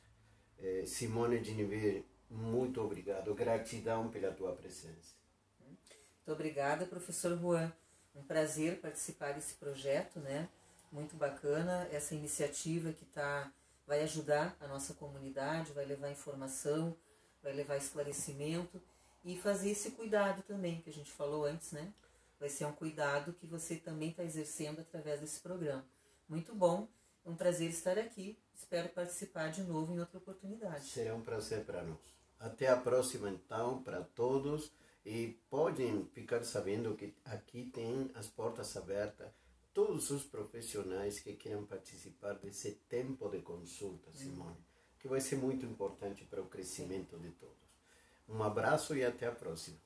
Simone Genevieve, muito obrigado. Gratidão pela tua presença. Muito obrigada, professor Juan. Um prazer participar desse projeto, né? Muito bacana essa iniciativa que vai ajudar a nossa comunidade, vai levar informação, vai levar esclarecimento e fazer esse cuidado também, que a gente falou antes, né? Vai ser um cuidado que você também está exercendo através desse programa. Muito bom, é um prazer estar aqui. Espero participar de novo em outra oportunidade. Será um prazer para nós. Até a próxima, então, para todos. E podem ficar sabendo que aqui tem as portas abertas. Todos os profissionais que queiram participar desse tempo de consulta, Simone, que vai ser muito importante para o crescimento de todos. Um abraço e até a próxima.